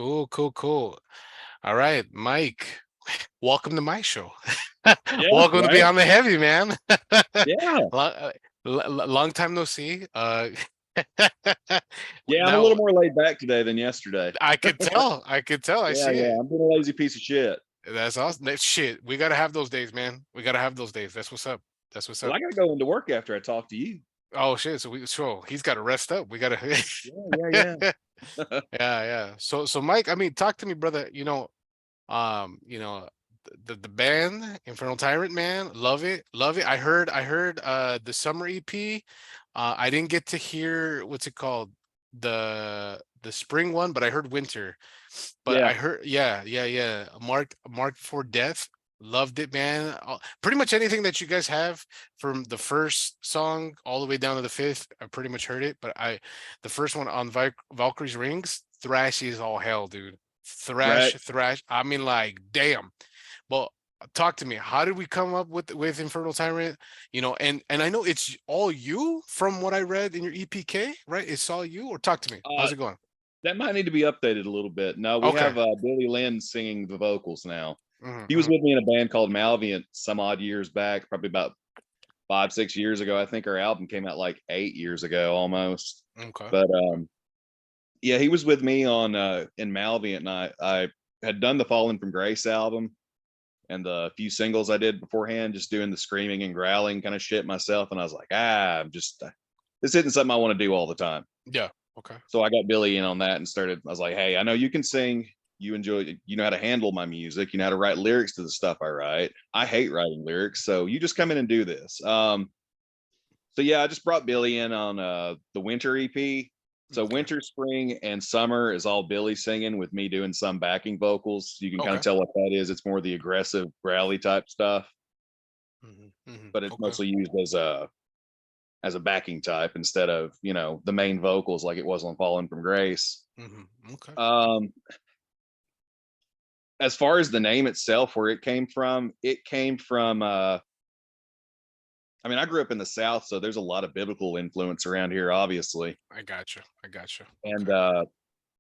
Cool. All right, Mike. Welcome to my show. Yeah, Welcome to right. Beyond the Heavy, man. Yeah, Long time no see. yeah. I'm a little Now more laid back today than yesterday. I could tell. I could tell. I Yeah, see yeah. it. I'm being a lazy piece of shit. That's awesome. Shit. We gotta have those days, man. We gotta have those days. That's what's up. That's what's Well, up. I gotta go into work after I talk to you. Oh shit. So he's got to rest up. We gotta. Yeah, yeah. Yeah. So Mike, I mean, talk to me, brother. The band Infernal Tyrant, man, love it. I heard the summer EP. I didn't get to hear what's it called, the spring one, but I heard winter. But Yeah. I heard, yeah. Marked for Death. Loved it, man. Pretty much anything that you guys have from the first song all the way down to the fifth, I pretty much heard it. But the first one on Valkyrie's Rings, thrashy as all hell, dude. Right. Thrash. I mean, like, damn. Well, talk to me. How did we come up with Infernal Tyrant? And I know it's all you from what I read in your EPK, right? It's all you, or talk to me. Uh, How's it going? that might need to be updated a little bit. No, we Okay. have Billy Lynn singing the vocals now. He was Hmm. with me in a band called Malviant some odd years back, probably about 5, 6 years ago. I think our album came out like 8 years ago almost. Okay. But yeah, he was with me on in Malviant, and I had done the Fallen from Grace album and the few singles I did beforehand, just doing the screaming and growling kind of shit myself. And I was like, this isn't something I want to do all the time. Yeah. Okay. So I got Billy in on that and started. I was like, hey, I know you can sing. You enjoy, you know how to handle my music. You know how to write lyrics to the stuff I write. I hate writing lyrics, so you just come in and do this. So yeah, I just brought Billy in on the winter EP. So Okay. winter, spring, and summer is all Billy singing with me doing some backing vocals. You can kind of Okay. tell what that is. It's more the aggressive, growly type stuff, but it's Okay. mostly used as a backing type instead of the main vocals like it was on Fallen from Grace. Okay. Um, as far as the name itself, where it came from. I mean, I grew up in the South, so there's a lot of biblical influence around here, obviously. I got you. I got you. And Okay.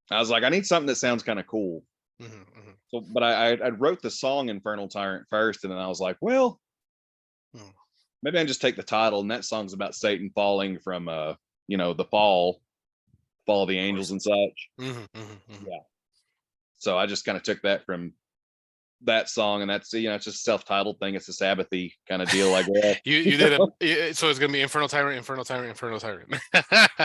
I was like, I need something that sounds kind of cool. Hmm. So, but I wrote the song Infernal Tyrant first, and then I was like, well, Hmm. maybe I just take the title, and that song's about Satan falling from, the fall of the Of angels course. and such. Hmm. Yeah. So I just kind of took that from that song, and that's it's just a self-titled thing. It's a Sabbathy kind of deal, I guess. You did so it's gonna be Infernal Tyrant, Infernal Tyrant, Infernal Tyrant.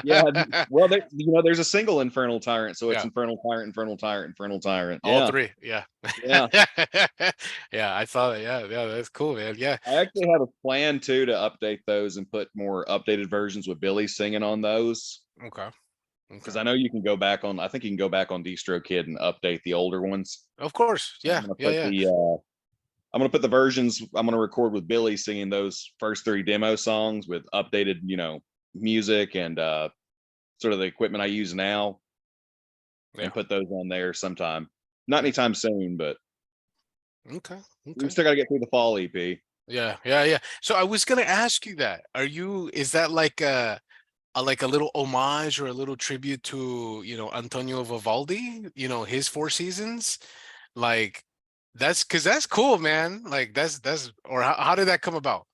Yeah. Well, there's a single Infernal Tyrant, so it's Yeah, Infernal Tyrant, Infernal Tyrant, Infernal Tyrant. all Yeah. three. Yeah. Yeah. Yeah, I saw that. Yeah, that's cool, man. Yeah. I actually have a plan too to update those and put more updated versions with Billy singing on those. Okay. Because Okay. I know you can go back on. I think you can go back on DistroKid and update the older ones. Of course. I'm Yeah. gonna Yeah. put Yeah. the I'm gonna put the versions I'm gonna record with Billy singing those first three demo songs with updated, music and sort of the equipment I use now, Yeah. and put those on there sometime. Not Yeah. anytime soon, but Okay. we Okay. still got to get through the fall EP. Yeah. So I was gonna ask you that. Is that like a little homage or a little tribute to, Antonio Vivaldi, his Four Seasons? Like that's because that's cool, man. Like that's or how did that come about?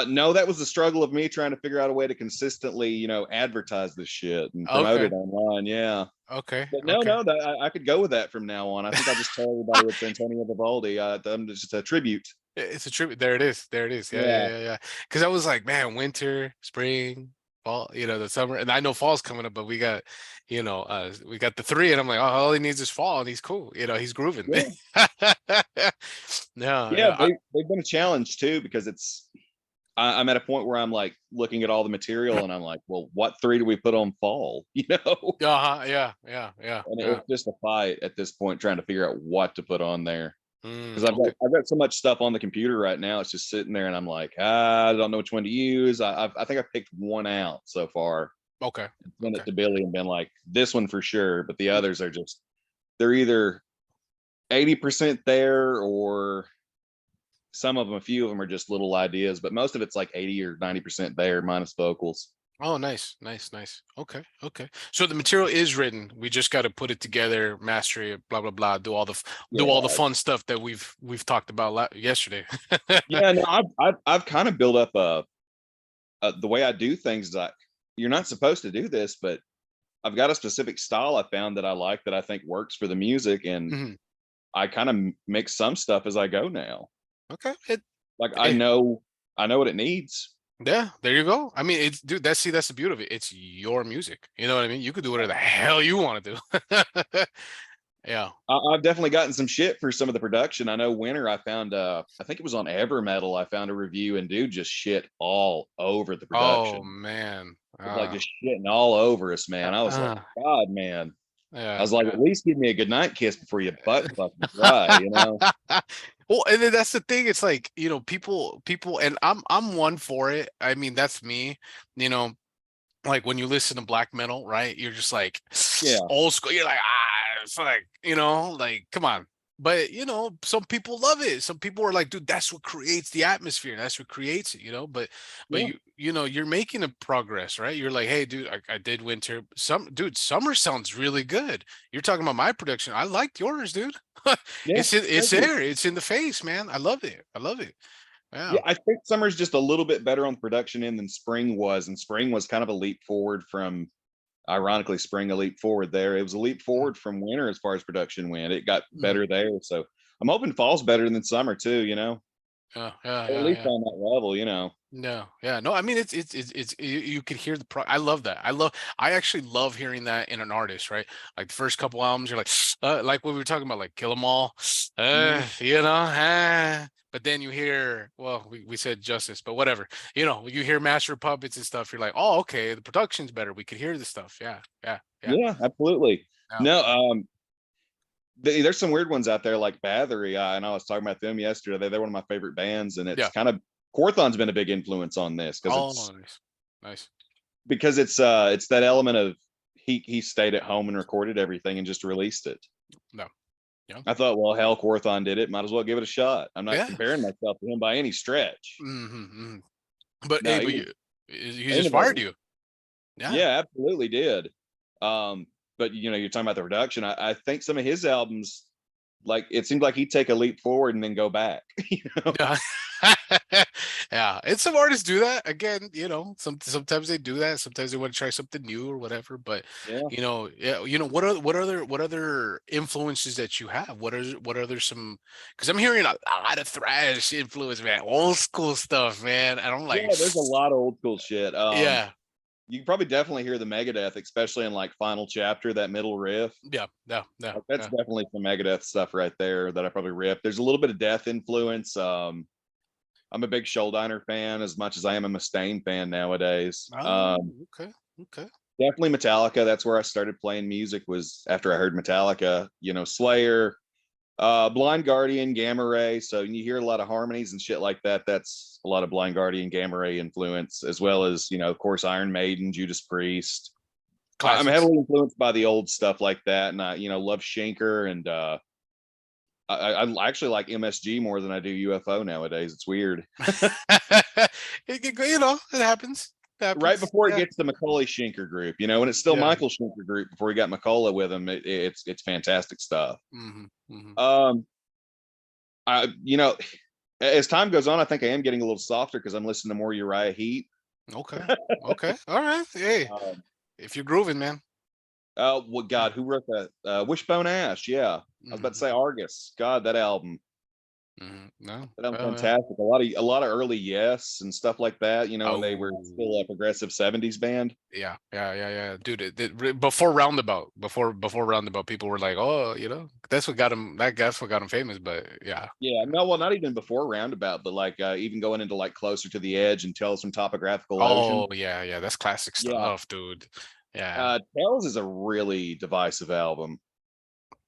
No, that was the struggle of me trying to figure out a way to consistently, advertise this shit and promote Okay. it online. Yeah. Okay. But no, Okay. no, I could go with that from now on. I think I'll just tell everybody it's Antonio Vivaldi. I'm just a tribute. It's a tribute. There it is. There it is. Yeah. Yeah. Because I was like, man, winter, spring, fall, the summer, and I know fall's coming up, but we got the three, and I'm like, oh, all he needs is fall, and he's cool. He's grooving. Yeah. No, Yeah. yeah. They've been a challenge too, because I'm at a point where I'm like looking at all the material and I'm like, well, what three do we put on fall? And Yeah. it's just a fight at this point trying to figure out what to put on there. Because Okay. I've got so much stuff on the computer right now. It's just sitting there, and I'm like, I don't know which one to use. I think I picked one out so far, Okay. sent Okay. it to Billy, and been like, this one for sure. But the others are they're either 80% there, or a few of them are just little ideas. But most of it's like 80 or 90% there, minus vocals. Oh, nice, nice, nice. Okay, okay. So the material is written. We just got to put it together, master it, blah blah blah. Do all the Yeah, fun stuff that we've talked about yesterday. yeah. No, I've kind of built up the way I do things. Is like you're not supposed to do this, but I've got a specific style I found that I like that I think works for the music, and Mhm. I kind of mix some stuff as I go now. Okay. Like Eh, I know what it needs. yeah, there you go. I mean, it's dude. That's the beauty of it. It's your music. You know what I mean? You could do whatever the hell you want to do. Yeah. I've definitely gotten some shit for some of the production. I know Winter, I found I think it was on Evermetal, I found a review and dude just shit all over the Oh production. man. Like just shitting all over us, Uh, man. I was like, uh, God, man. I yeah. was like, at Yeah. least give me a good night kiss before you butt fucking cry, you know? Well, and then that's the thing. It's like, people, and I'm one for it. I mean, that's me, you know, like when you listen to black metal, right? You're just like Yeah. old school. You're like, it's like, like, come on. But some people love it. Some people are like, dude, that's what creates the atmosphere. That's what creates it, but Yeah. you're making a progress, right? You're like, hey, dude, I did winter. Summer sounds really good. You're talking about my production. I liked yours, dude. Yeah. It's Thank you. there. It's in the face, man. I love it. I love it. Yeah, Yeah. I think summer's just a little bit better on the production end than spring was, and spring was kind of a leap forward from ironically spring a leap forward there. It was a leap Mm, forward from winter as far as production went. It got mm. better there. So I'm hoping fall's better than summer too, Yeah, yeah, or at yeah, least yeah. on that level. No, yeah, no. I mean, it's you could hear I love that. I actually love hearing that in an artist, right? Like the first couple albums, you're like, like what we were talking about, like Kill 'Em All, Mhm. but then you hear, well, we said Justice, but whatever, you hear Master of Puppets and stuff. You're like, oh, okay, the production's better. We could hear the stuff. Yeah, yeah, yeah. Yeah, absolutely. No, No, no. there's some weird ones out there like Bathory, and I was talking about them yesterday. They're one of my favorite bands, and it's Yeah. kind of Corthon's been a big influence on this Oh, nice, nice. because it's that element of he stayed at home and recorded everything and just released it. No, yeah, I thought, well, hell, Corthon did it. Might as well give it a shot. I'm not yeah. comparing myself to him by any stretch. Hmm. But No, hey, he but was he's inspired innovative. you. Yeah. Yeah, absolutely did. But you're talking about the production. I think some of his albums, like it seemed like he'd take a leap forward and then go back. Yeah. Yeah. And some artists do that. Again, sometimes they do that. Sometimes they want to try something new or whatever. But Yeah. yeah, what other influences that you have? What are some, because I'm hearing a lot of thrash influence, man. Old school stuff, man. And I'm like, Yeah, there's a lot of old school shit. yeah, You can probably definitely hear the Megadeth, especially in like Final Chapter, that middle riff. yeah, yeah, yeah, Like, that's yeah. definitely some Megadeth stuff right there that I probably ripped. There's a little bit of Death influence. I'm a big Shoulder fan as much as I am a Mustaine fan nowadays. Oh, okay, okay. Definitely Metallica. That's where I started playing music was after I heard Metallica, Slayer, Blind Guardian, Gamma Ray. So you hear a lot of harmonies and shit like that. That's a lot of Blind Guardian, Gamma Ray influence, as well as, of course, Iron Maiden, Judas Priest. I'm Classics. heavily influenced by the old stuff like that. And I, love Schenker and I actually like MSG more than I do UFO nowadays. It's weird. It happens. It Right happens. before it Yeah. gets the Macaulay Schenker group, and it's still Yeah. Michael Schenker group before he got Macaulay with him. It's fantastic stuff. Hmm. Hmm. Um, I as time goes on, I think I am getting a little softer because I'm listening to more Uriah Heep. Okay. Okay. All right. Hey, Um, if you're grooving, man. what God, who wrote that? Wishbone Ash. Yeah, I was about to Hmm. say Argus. God, that album. No. That album Oh, yeah. fantastic. A lot of early Yes and stuff like that. When they were still Oh. a progressive '70s band. Yeah. Yeah. Yeah. Yeah. Dude, before Roundabout, before Roundabout, people were like, oh, that's what got him. That's what got him famous. But yeah. Yeah, no, well, not even before Roundabout, but like even going into like Closer to the Edge and Tales from Topographical Ocean. Oh, yeah. Yeah. That's classic Yeah, stuff, dude. Yeah. Tales is a really divisive album.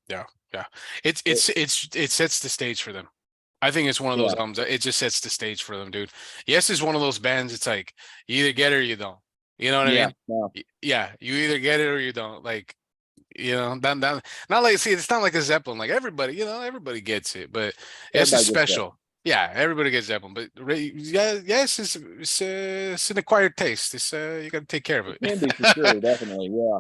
Yeah. Yeah. It, It sets the stage for them. I think it's one of those yeah, albums that it just sets the stage for them, dude. Yes is one of those bands. It's like you either get it or you don't. You know what I yeah, mean? no, Yeah, you either get it or you don't. Like, not like, see, it's not like a Zeppelin. Like everybody gets it, but yes is everybody gets that. special. Yeah, everybody gets that one, but yeah, yes, it's an acquired taste. It's you got to take care of It it. can be for sure, definitely. Yeah.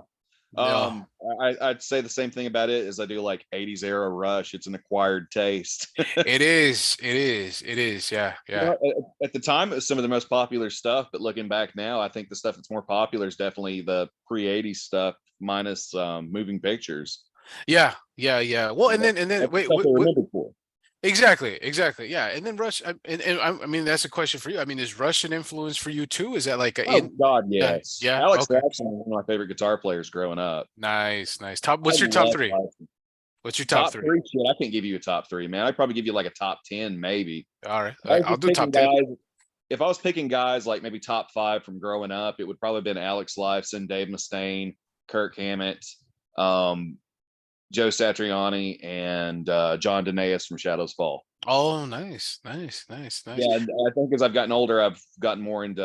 No, I'd say the same thing about it as I do like 80s era Rush. It's an acquired taste. it is. It is. It is. Yeah, You yeah, know, at the time, it was some of the most popular stuff, but looking back now, I think the stuff that's more popular is definitely the pre-80s stuff, minus moving pictures. yeah, yeah, yeah. Well, You know, and then that's the wait, stuff they remembered for. exactly, exactly. Yeah, and then Rush. I mean, that's a question for you. I mean, is Rush an influence for you too? Is that like a Oh in? God, Yeah, yes. yeah. Alex Okay. Lifeson was one of my favorite guitar players growing up. Nice, nice. Top. I What's your top love three? Lifeson. What's your top Top three? three, shit. I can't give you a top three, man. I'd probably give you like a top 10, maybe. All right, If I was I'll just do top picking 10. guys, if I was picking guys like maybe top five from growing up, it would probably been Alex Lifeson, Dave Mustaine, Kirk Hammett, um, Joe Satriani, and John Denaeus from Shadows Fall. Oh, nice, nice, nice, nice. Yeah, and I think as I've gotten older, I've gotten more and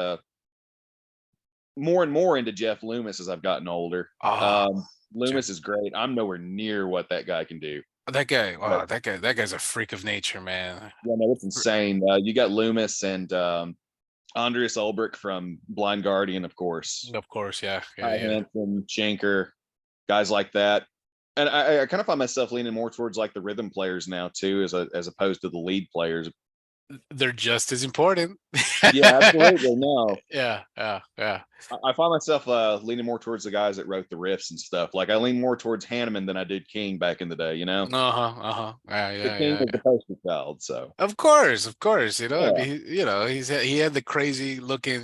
more into Jeff Loomis as I've gotten older. Ah, Jeff, Loomis is great. I'm nowhere near what that guy can do. that guy. But Wow, that guy's a freak of nature, man. yeah, no, it's insane. You got Loomis and Andreas Ulbrich from Blind Guardian, of course. Of course, yeah, yeah, Ty yeah. Hansen, Schenker, guys like that. And I kind of find myself leaning more towards like the rhythm players now too, as opposed to the lead players. They're just as important. Yeah, absolutely. No, Yeah, yeah, yeah. I find myself leaning more towards the guys that wrote the riffs and stuff. Like I lean more towards Hanneman than I did King back in the day. You know, Uh-huh, uh-huh. Yeah, the yeah, King yeah, was yeah. the poster child. So Of course, of course. You know, I yeah, mean, you know, he had the crazy looking,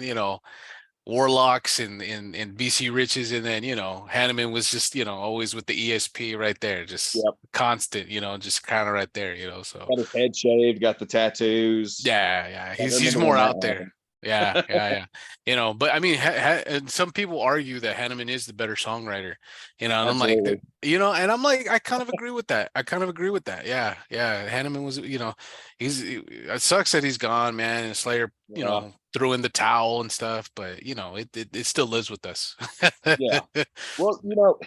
warlocks and BC Riches, and then Hanneman was just always with the ESP right there, just yep. constant, just kind of right there, so Got his head shaved, got the tattoos. yeah, yeah, I he's remember more when out there. that Yeah, yeah, happened. yeah. But I mean, and some people argue that Hanneman is the better songwriter, and I'm like, Absolutely. and I'm like, I kind of agree with that. I kind of agree with that. Yeah, yeah. Hanneman was, it sucks that he's gone, man. And Slayer, Yeah. threw in the towel and stuff, but it still lives with us. Yeah. Well, you know,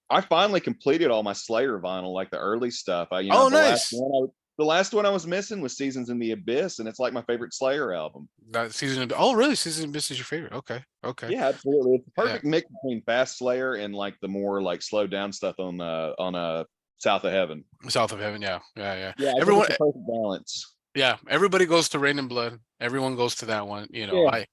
I finally completed all my Slayer vinyl, like the early stuff. Oh, nice. The last one I was missing was Seasons in the Abyss, and it's like my favorite Slayer album. That season. Oh, really? Season of Abyss is your favorite? Okay, okay. Yeah, absolutely. It's a Yeah. perfect mix between fast Slayer and like the more like slowed down stuff on South of Heaven. South of Heaven. Yeah, yeah, yeah. Yeah, I think Everyone. it's a perfect balance. Yeah, everybody goes to Rain and Blood. Everyone goes to that one. Yeah.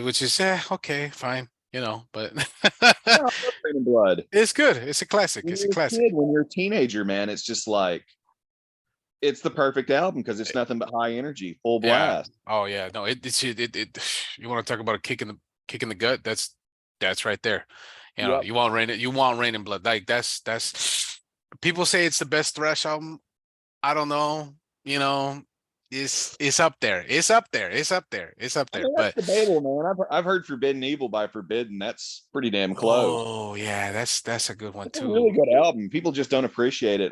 Which is okay, fine. But No, I love Rain and Blood. it's good. It's a classic. When It's a you're a classic. kid, when you're a teenager, man, it's just like it's the perfect album because it's nothing but high energy, full Yeah. blast. Oh yeah. No, it you want to talk about a kick in the gut? That's right there. Yep. You want Rain and Blood. Like that's people say it's the best thrash album. I don't know. It's up there. It's up there. It's up there. It's up I there. mean, that's But debatable, man. I've heard Forbidden Evil by Forbidden. That's pretty damn close. oh yeah, that's a good one It's a really too. good album. People just don't appreciate it.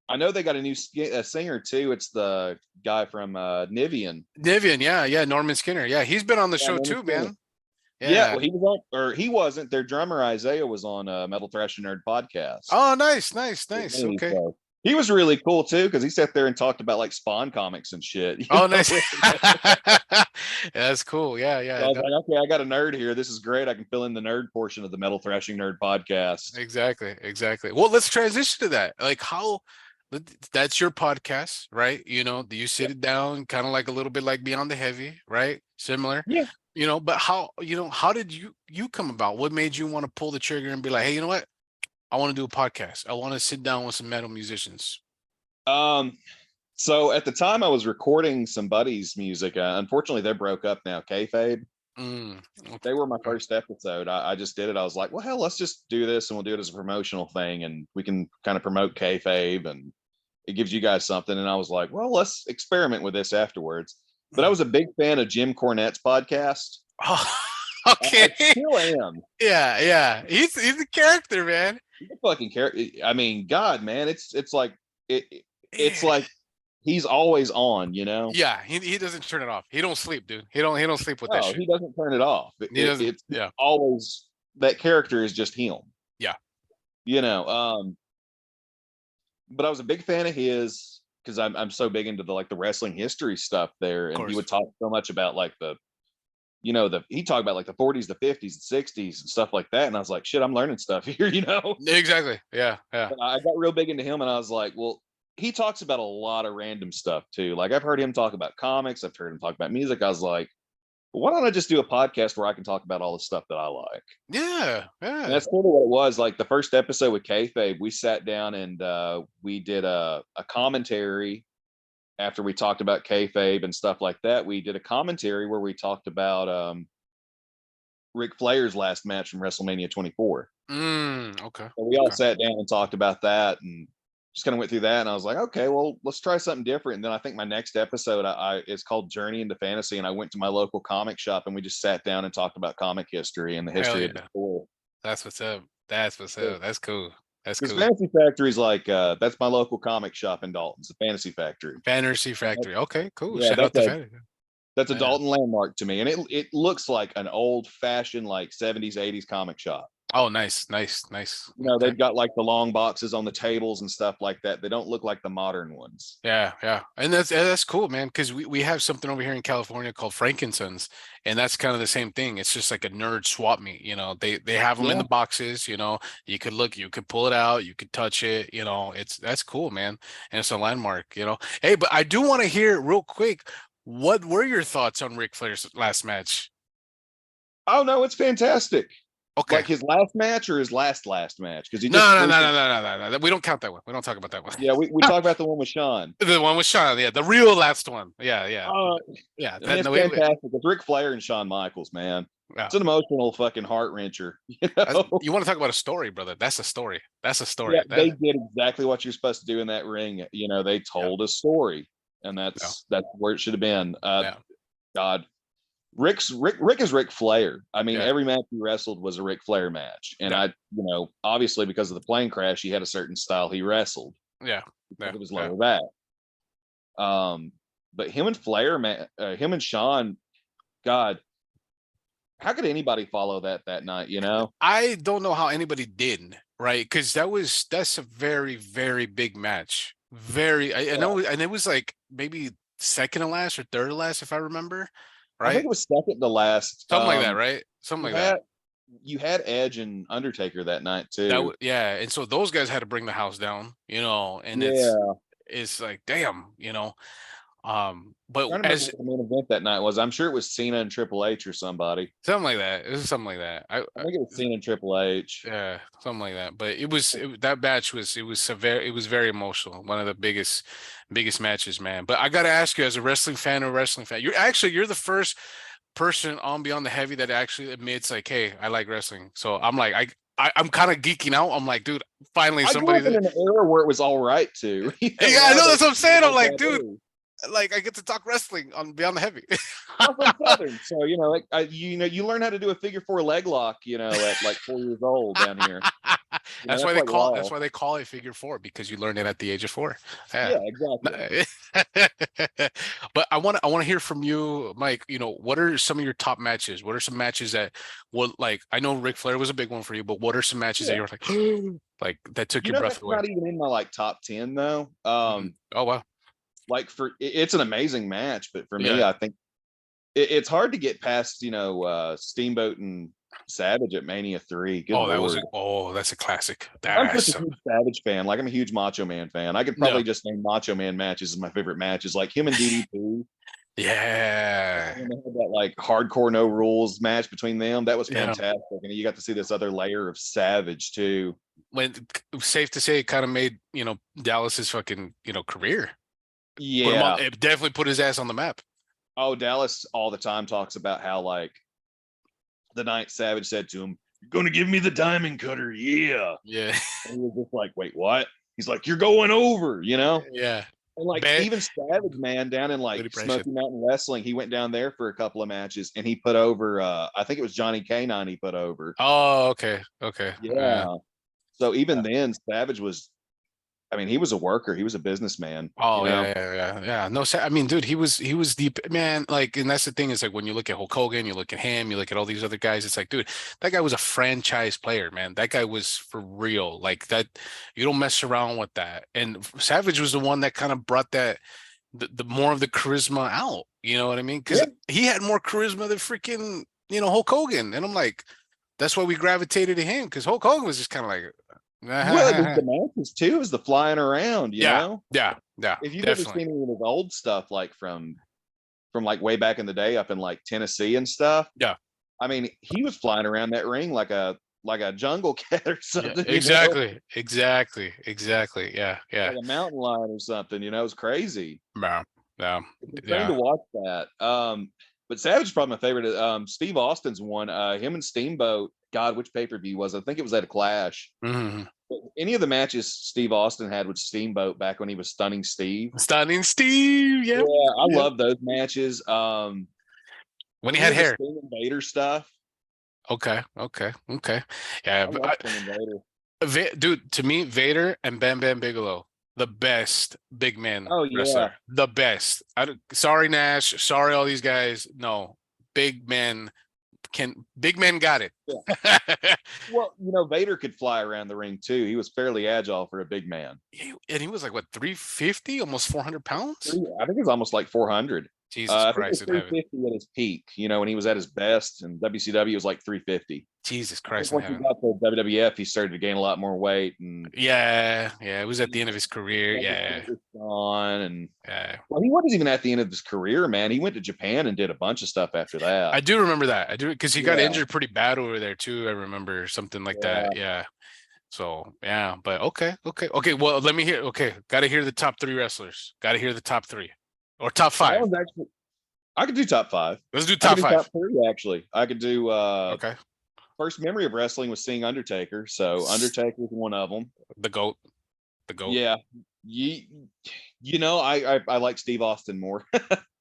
I know they got a new singer too. It's the guy from Nivian. Nivian, yeah, yeah, Norman Skinner. Yeah, he's been on the Yeah, show Norman too, Skinner. man. Yeah, Yeah. well, he was on, or he wasn't. Their drummer Isaiah was on Metal Thrashing Nerd Podcast Oh, nice, nice, with nice. me. Okay. So he was really cool too because he sat there and talked about like Spawn comics and shit. Oh, nice. Yeah, that's cool. Yeah, So I yeah. was No, like, okay, I got a nerd here. This is great. I can fill in the nerd portion of the Metal Thrashing Nerd Podcast. exactly, exactly. Well, let's transition to that. Like how that's your podcast, right? Do you sit Yeah. it down kind of like a little bit like Beyond the Heavy, right? Similar. Yeah. But how did you come about? What made you want to pull the trigger and be like, hey, you know what? I want to do a podcast. I want to sit down with some metal musicians. Um, so at the time I was recording some buddies' music. Unfortunately, they broke up now. Kayfabe. Mm, They were my okay. first episode. I just did it. I was like, well, hell, let's just do this and we'll do it as a promotional thing, and we can kind of promote Kayfabe, and it gives you guys something. And I was like, well, let's experiment with this afterwards. But I was a big fan of Jim Cornette's podcast. Oh, I okay. still am. Yeah, yeah. He's a character, man. He's a fucking character. I mean, God, man, it's like it's like he's always on, you know. Yeah, he doesn't turn it off. He don't sleep, dude. He don't sleep with that No, shit. he doesn't turn it off. He doesn't. It's Yeah, always that character is just him, yeah. you know. But I was a big fan of his. because I'm so big into the wrestling history stuff there, Of and he course. would talk so much about like he talked about like the 40s, the 50s, the 60s, and stuff like that. And I was like, shit, I'm learning stuff here, you know. Exactly. Yeah. Yeah. And I got real big into him, and I was like, well, he talks about a lot of random stuff too. Like I've heard him talk about comics, I've heard him talk about music. I was like, well, why don't I just do a podcast where I can talk about all the stuff that I like? Yeah. And Yeah. that's sort of what it was. Like the first episode with Kayfabe, we sat down and we did a commentary after we talked about kayfabe and stuff like that. We did a commentary where we talked about Ric Flair's last match from WrestleMania 24. Okay. So we all Okay. sat down and talked about that and just kind of went through that. And I was like, okay, well, let's try something different. And then I think my next episode it's called Journey into Fantasy. And I went to my local comic shop and we just sat down and talked about comic history and the Hell history of the yeah. sport. That's what's up. That's what's up. That's cool. That's Because cool. Fantasy Factory is like that's my local comic shop in Dalton. It's the Fantasy Factory. Fantasy Factory. Okay, cool. Yeah, Shout out to Fantasy. that's a Yeah. Dalton landmark to me, and it looks like an old fashioned like 70s 80s comic shop. Oh, nice. You know, Okay. they've got like the long boxes on the tables and stuff like that. They don't look like the modern ones. Yeah, and that's cool, man. Because we have something over here in California called Frankincense, and that's kind of the same thing. It's just like a nerd swap meet. You know, they have them in Yeah. the boxes. You know, you could look, you could pull it out, you could touch it. You know, that's cool, man, and it's a landmark. You know, hey, but I do want to hear real quick. What were your thoughts on Ric Flair's last match? Oh no, it's fantastic. Okay. Like his last match or his last match? Because he No, just no, no, recently, no, no, no, no. We don't count that one. We don't talk about that one. yeah, we talked about the one with Sean. The one with Sean, yeah, the real last one. Yeah, yeah, yeah. I mean, it's No, fantastic. It's Ric Flair and Shawn Michaels, man. yeah. It's an emotional fucking heart wrencher. You know? You want to talk about a story, brother? That's a story. That's a story. Yeah, they did exactly what you're supposed to do in that ring. You know, they told a story, and that's where it should have been. Yeah. God, Rick is Ric Flair. I mean, Yeah. every match he wrestled was a Ric Flair match, and Yeah. obviously because of the plane crash, he had a certain style he wrestled. Yeah. Because of his lower back. But him and Flair, man, him and Sean, God, how could anybody follow that night? You know, I don't know how anybody did, right? Because that's a very, very big match. I know, and it was like maybe second to last or third to last, if I remember, I think right? it was second to last. Something like that, right? Something like that. You had Edge and Undertaker that night too. Yeah, and so those guys had to bring the house down, you know, and it's like, damn, you know. But I don't remember what the main event that night was. I'm sure it was Cena and Triple H or somebody. something like that. It was something like that. I think it was Cena and Triple H. Yeah, something like that. But that match was severe. It was very emotional. One of the biggest matches, man. But I gotta ask you, as a wrestling fan, you're the first person on Beyond the Heavy that actually admits like, hey, I like wrestling. So I'm like, I'm kind of geeking out. I'm like, dude, finally somebody. I grew up in an era where it was all right too. Yeah, I know, that's what I'm saying. I'm like, dude, like I get to talk wrestling on Beyond the Heavy. I'm from Southern, so you learn how to do a figure four leg lock, at like 4 years old down here. That's why they call it figure four, because you learned it at the age of 4. Yeah, exactly. But I want to hear from you, Mike. What are some of your top matches? What are some matches that I know Ric Flair was a big one for you, but what are some matches that you're like that took your breath away? Not even in my like top 10 though. Oh wow. Like it's an amazing match, but for me, I think it's hard to get past, Steamboat and Savage at Mania 3. That's a classic. I'm just a huge Savage fan. Like I'm a huge Macho Man fan. I could probably just name Macho Man matches as my favorite matches, like him and DDP. Yeah. And they had that like hardcore no rules match between them. That was fantastic. And you got to see this other layer of Savage too. When safe to say, it kind of made Dallas's fucking career. Yeah, it definitely put his ass on the map. Oh, Dallas all the time talks about how like the night Savage said to him, "You're going to give me the diamond cutter, yeah." Yeah. And he was just like, "Wait, what?" He's like, "You're going over," Yeah. And like even Savage, man, down in like Smoky Mountain Wrestling, he went down there for a couple of matches and he put over. I think it was Johnny K9 he put over. Oh, okay. Yeah. So even then, Savage was. I mean, he was a worker. He was a businessman. Oh yeah. No, I mean, dude, he was deep, man. Like, and that's the thing is like when you look at Hulk Hogan, you look at him, you look at all these other guys. It's like, dude, that guy was a franchise player, man. That guy was for real. Like that, you don't mess around with that. And Savage was the one that kind of brought that the more of the charisma out. You know what I mean? Because Yeah. he had more charisma than freaking Hulk Hogan, and I'm like, that's why we gravitated to him because Hulk Hogan was just kind of like, Well, the matches too is the flying around, yeah, yeah, If you've ever definitely. seen any of his old stuff, like from like way back in the day up in like Tennessee and stuff, Yeah. I mean, he was flying around that ring like a jungle cat or Yeah, something, exactly. Yeah, like a mountain lion or something. It was crazy. yeah, yeah, It's insane to yeah. watch that. But Savage is probably my favorite. Steve Austin's one. Him and Steamboat. God, which pay-per-view was it? I think it was at a Clash. Mhm. Any of the matches Steve Austin had with Steamboat back when he was Stunning Steve. Stunning Steve. Yeah, Yep. I Yep. love those matches. When he Any had of the hair. Sting and Vader stuff. Okay. Yeah, I love Sting and Vader. Dude, to me, Vader and Bam Bam Bigelow, the best big man Oh yeah. wrestler, the best. Sorry Nash, sorry all these guys. No, big men big men got it. Yeah. Well, Vader could fly around the ring too. He was fairly agile for a big man. And he was like what 350, almost 400 pounds. I think it was almost like 400. Jesus I think it was Christ in heaven. 350 at his peak. When he was at his best, and WCW was like 350. Jesus Christ in Once he heaven. got to WWF, he started to gain a lot more weight, and Yeah, it was at the end of his career. Yeah. On and Yeah. well, he wasn't even at the end of his career, man. He went to Japan and did a bunch of stuff after that. I do remember that. I do because he got Yeah. injured pretty bad over there too. I remember something like that. Yeah. So yeah, but okay. Well, let me hear. Okay, got to hear the top three wrestlers. Got to hear the top three or top That five. one's actually, I could do top five. Let's do I top could do five. top three, actually. I could do Okay. first memory of wrestling was seeing Undertaker. So Undertaker's one of them. The GOAT. Yeah. I like Steve Austin more.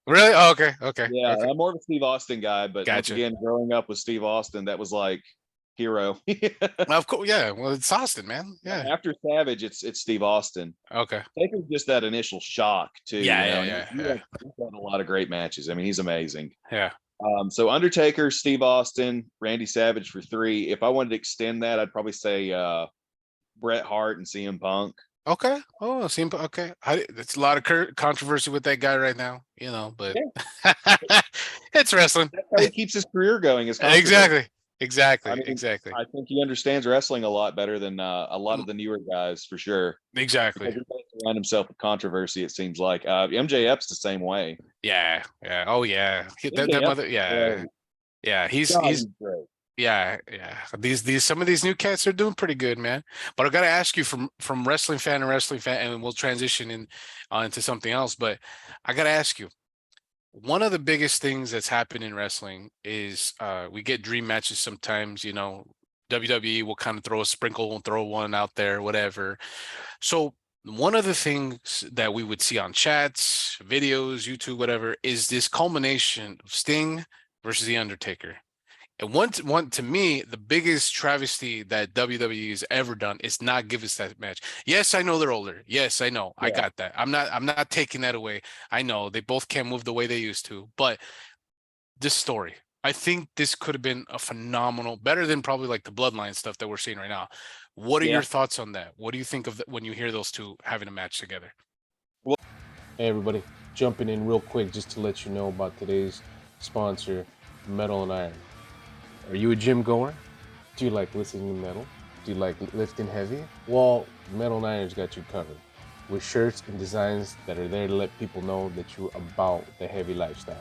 Really? Oh, okay. Yeah, Okay. I'm more of a Steve Austin guy, but once Gotcha. again, growing up with Steve Austin, that was like hero. Of course. Yeah. Well, it's Austin, man. Yeah. After Savage, it's Steve Austin. Okay. Taker's just that initial shock too. Yeah. He's had a lot of great matches. I mean, he's amazing. Yeah. So Undertaker, Steve Austin, Randy Savage for 3. If I wanted to extend that, I'd probably say Bret Hart and CM Punk. Okay. Oh, okay. It's a lot of controversy with that guy right now, but it's wrestling. That's how he keeps his career going. Exactly. I mean, Exactly. I think he understands wrestling a lot better than a lot of the newer guys, for sure. Exactly. He surround himself with controversy. It seems like MJF's the same way. Yeah. Oh yeah. That mother. Yeah. Yeah. He's great. Yeah. These some of these new cats are doing pretty good, man. But I gotta ask you from wrestling fan to wrestling fan, and we'll transition into something else. But I gotta ask you, one of the biggest things that's happened in wrestling is we get dream matches sometimes. WWE will kind of throw one out there, whatever. So one of the things that we would see on chats, videos, YouTube, whatever, is this culmination of Sting versus The Undertaker. And one to me, the biggest travesty that WWE has ever done is not give us that match. Yes, I know they're older. Yes, I know. Yeah. I got that. I'm not taking that away. I know they both can't move the way they used to. But this story, I think this could have been a phenomenal, better than probably like the Bloodline stuff that we're seeing right now. What are your thoughts on that? What do you think of when you hear those two having a match together? Hey everybody, jumping in real quick just to let you know about today's sponsor, Metal and Iron. Are you a gym goer? Do you like listening to metal? Do you like lifting heavy? Well, Metal and Iron's got you covered with shirts and designs that are there to let people know that you're about the heavy lifestyle.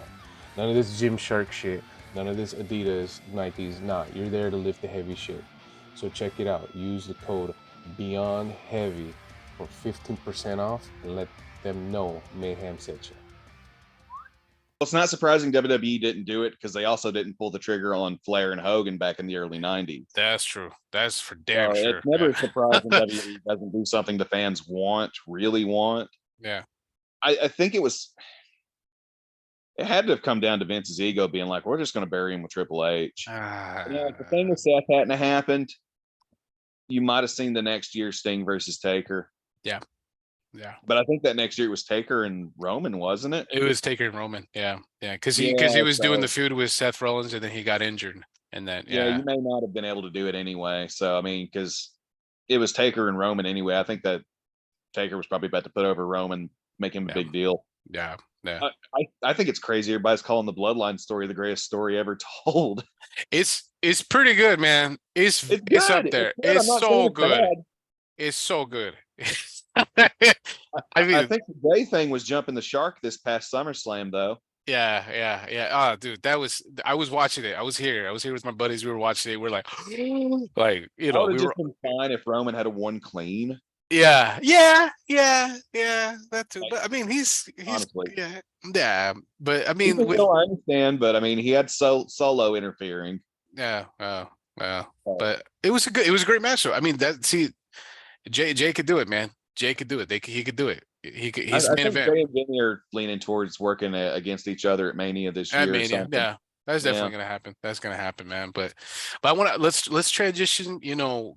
None of this Gymshark shit, none of this Adidas, Nikes, nah, you're there to lift the heavy shit. So check it out. Use the code BEYONDHEAVY for 15% off and let them know Mayhem sent you. Well, it's not surprising WWE didn't do it because they also didn't pull the trigger on Flair and Hogan back in the early 90s. That's true. That's for damn sure. It's never surprising WWE doesn't do something the fans really want. Yeah. I think it had to have come down to Vince's ego being like, we're just going to bury him with Triple H. If the thing with Seth hadn't happened, you might have seen the next year Sting versus Taker. Yeah. Yeah. But I think that next year it was Taker and Roman, wasn't it? It was Taker and Roman. Yeah. Yeah. Because he Yeah, was doing the so feud with Seth Rollins, and then he got injured. And then yeah, you may not have been able to do it anyway. So I mean, because it was Taker and Roman anyway. I think that Taker was probably about to put over Roman, make him a yeah, big deal. yeah, yeah. I think it's crazy. Everybody's calling the Bloodline story the greatest story ever told. It's pretty good, man. It's up Good. there. I'm It's not saying so it's good. bad. It's so good. I I mean, think the Jay thing was jumping the shark this past SummerSlam, though. yeah. Oh, dude, I was watching it. I was here. With my buddies. We were watching it. We're like, like, I would we have were, just been fine if Roman had a one clean. yeah, that too. Like, But I mean, he's, honestly, yeah. But I mean, even though I understand, but I mean, he had solo interfering. yeah, yeah. So, But it was a great match. Though. I mean, Jay could do it, man. Jay could do it. He could do it. He's I main think event Jay and Jimmy are leaning towards working against each other at Mania this at year or Mania. something. Yeah, that's definitely gonna happen. That's gonna happen, man. But I want to let's transition.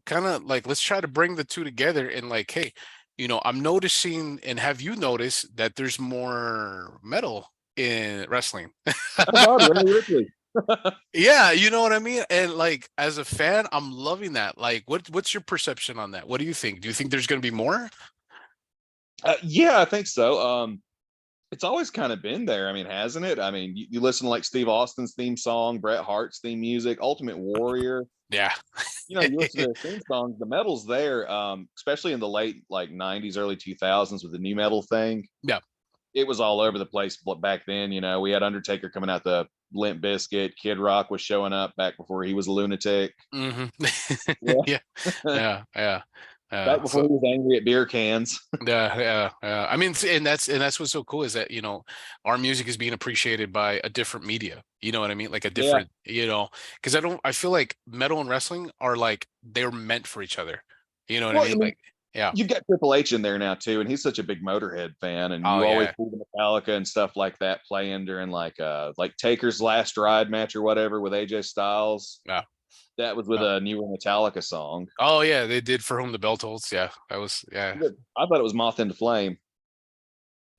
Kind of like let's try to bring the two together and like, hey, I'm noticing, and have you noticed that there's more metal in wrestling? Oh God, Rene Ripley. Yeah, you know what I mean? And like as a fan, I'm loving that. Like what's your perception on that? What do you think? Do you think there's going to be more? Yeah, I think so. It's always kind of been there. I mean, hasn't it? I mean, you listen to like Steve Austin's theme song, Bret Hart's theme music, Ultimate Warrior. Yeah. You listen to their theme songs, the metal's there, especially in the late like 90s, early 2000s with the new metal thing. Yeah. It was all over the place back then. We had Undertaker coming out the Limp Bizkit, Kid Rock was showing up back before he was a lunatic. Yeah. Yeah. Back before he was angry at beer cans. Yeah. I mean, and that's what's so cool is that our music is being appreciated by a different media. You know what I mean? Like a different, because I feel like metal and wrestling are like they're meant for each other. You know what I mean? Like, yeah. You've got Triple H in there now too, and he's such a big Motorhead fan, and you always see the Metallica and stuff like that playing during like Taker's last ride match or whatever with AJ Styles. Yeah. That was with a newer Metallica song. Oh yeah, they did For Whom the Bell Tolls. Yeah, that was I thought it was Moth into Flame.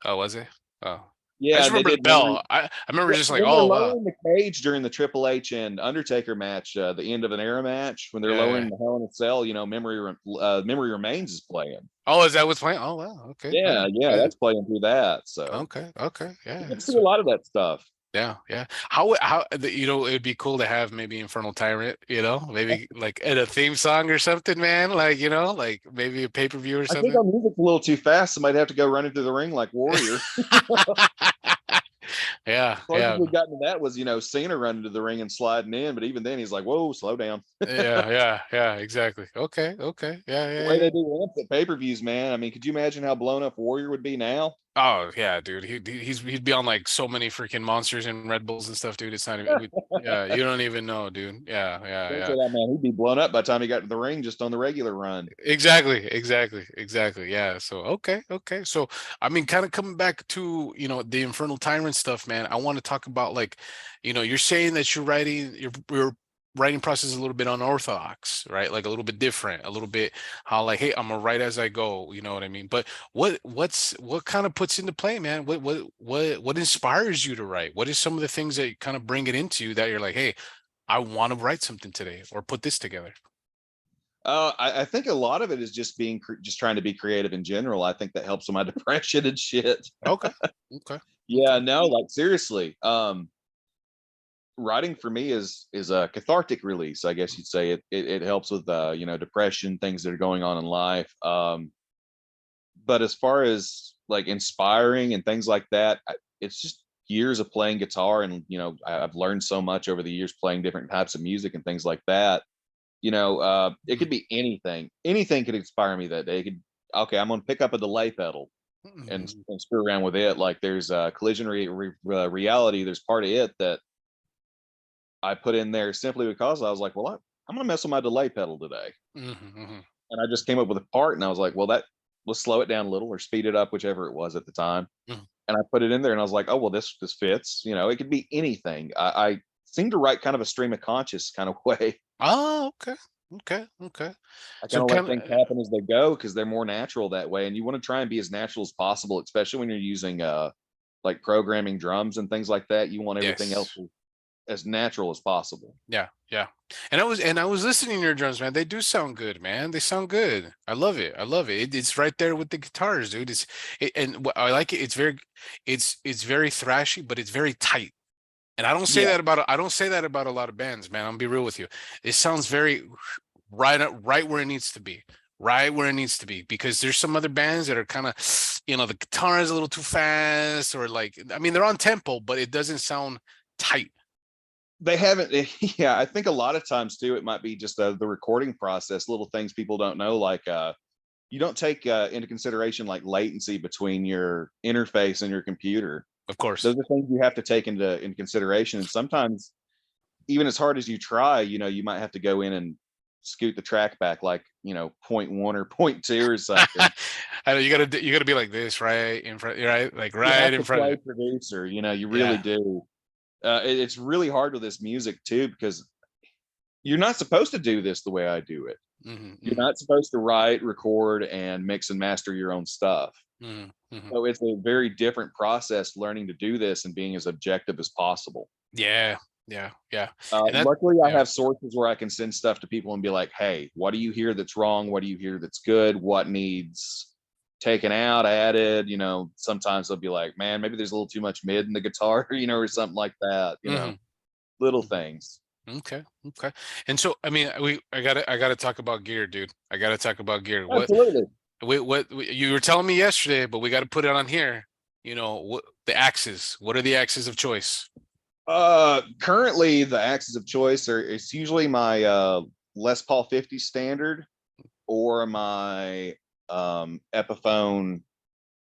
Oh, was it? Oh, yeah. I just remember the bell. I remember just like, oh, lowering the cage during the Triple H and Undertaker match, the end of an era match when they're lowering the Hell in a Cell. Memory Remains is playing. Oh, is that what's playing? Oh wow, okay. Yeah, that's playing through that. So okay, yeah. You can see a lot of that stuff. Yeah. How it'd be cool to have maybe Infernal Tyrant, maybe like in a theme song or something, man. Like, like maybe a pay-per-view or something. I think our music's a little too fast. Somebody'd have to go running through the ring like Warrior. Yeah. We got into that was Cena running to the ring and sliding in, but even then he's like, "Whoa, slow down." yeah, exactly. Okay, yeah. The way they do ramps at pay-per-views, man. I mean, could you imagine how blown up Warrior would be now? Oh yeah, dude. He'd be on like so many freaking Monsters and Red Bulls and stuff, dude. It's not even. You don't even know, dude. Yeah. That man, he'd be blown up by the time he got to the ring just on the regular run. Exactly. Yeah. So okay. So I mean, kind of coming back to the Infernal Tyrant stuff, man. I want to talk about like, you're saying that you're writing your writing process is a little bit unorthodox, right? Like a little bit different, a little bit how like, hey, I'm gonna write as I go. You know what I mean? But what kind of puts into play, man? What inspires you to write? What is some of the things that kind of bring it into you that you're like, hey, I want to write something today or put this together? I think a lot of it is just just trying to be creative in general. I think that helps with my depression and shit. Okay. Yeah, no, like seriously. Writing for me is a cathartic release, I guess you'd say. It helps with depression, things that are going on in life. But as far as like inspiring and things like that, it's just years of playing guitar, and I've learned so much over the years playing different types of music and things like that. It could be anything. Anything could inspire me that day. I'm gonna pick up a delay pedal and screw around with it. Like there's Collision Reality. There's part of it that I put in there simply because I was like, well, I'm gonna mess with my delay pedal today. And I just came up with a part, and I was like, well, let's slow it down a little or speed it up, whichever it was at the time. And I put it in there, and I was like, oh well, this fits. It could be anything. I seem to write kind of a stream of conscious kind of way. Oh, okay. Okay. I So kind of let kind things of happen as they go because they're more natural that way. And you want to try and be as natural as possible, especially when you're using like programming drums and things like that. You want everything else yes. as natural as possible. Yeah, yeah. And I was listening to your drums, man. They do sound good, man. They sound good. I love it. I love it. It's right there with the guitars, dude. And what I like it. It's very thrashy, but it's very tight. And Yeah, I don't say that about a lot of bands, man. I'm gonna be real with you. It sounds very right where it needs to be. Right where it needs to be. Because there's some other bands that are kind of, the guitar is a little too fast, or like, I mean, they're on tempo, but it doesn't sound tight. they haven't. Yeah, I think a lot of times too, it might be just the recording process, little things people don't know, like you don't take into consideration like latency between your interface and your computer. Of course. Those are things you have to take into consideration. And sometimes, even as hard as you try, you might have to go in and scoot the track back like, 0.1 or 0.2 or something. I know you gotta be like this, right in front, right, like You right have in to front of play it. producer, you really Yeah. do. It's really hard with this music too, because you're not supposed to do this the way I do it. You're Hmm. not supposed to write, record, and mix and master your own stuff. Hmm. Hmm. So it's a very different process learning to do this and being as objective as possible. Yeah, yeah. And that, Luckily, I yeah. have sources where I can send stuff to people and be like, hey, what do you hear that's wrong? What do you hear that's good? What needs taken out, added? Sometimes they'll be like, man, maybe there's a little too much mid in the guitar, or something like that, Hmm. little things. Okay, okay. And so, I mean, I gotta talk about gear, dude. I gotta talk about gear. Absolutely. You were telling me yesterday, but we got to put it on here. What the axes? What are the axes of choice? Currently the axes of choice it's usually my Les Paul 50 standard or my Epiphone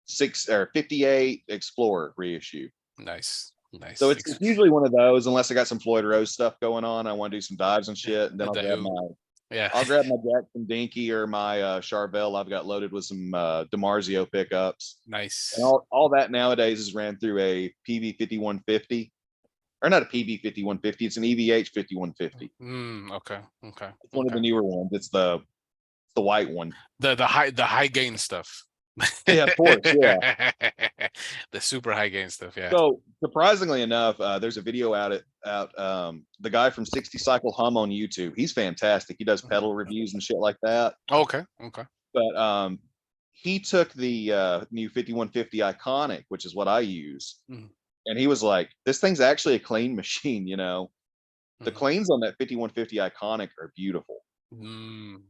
58 Explorer reissue. Nice, So nice. it's usually one of those, unless I got some Floyd Rose stuff going on. I want to do some dives and shit, and then The who? Yeah. I'll grab my Jackson Dinky or my Charvel. I've got loaded with some DiMarzio pickups, and Nice. all that nowadays is ran through a PV 5150, or not a PV 5150. It's an EVH 5150. Okay. Okay. It's one of the Okay. newer ones. It's the white one. The high gain stuff. Yeah, of course. Yeah. The super high gain stuff. Yeah. So surprisingly enough, there's a video out the guy from 60 Cycle Hum on YouTube. He's fantastic. He does pedal reviews and shit like that. Okay. Okay. But he took the new 5150 Iconic, which is what I use, Mhm. and he was like, "This thing's actually a clean machine." The Mhm. cleans on that 5150 Iconic are beautiful.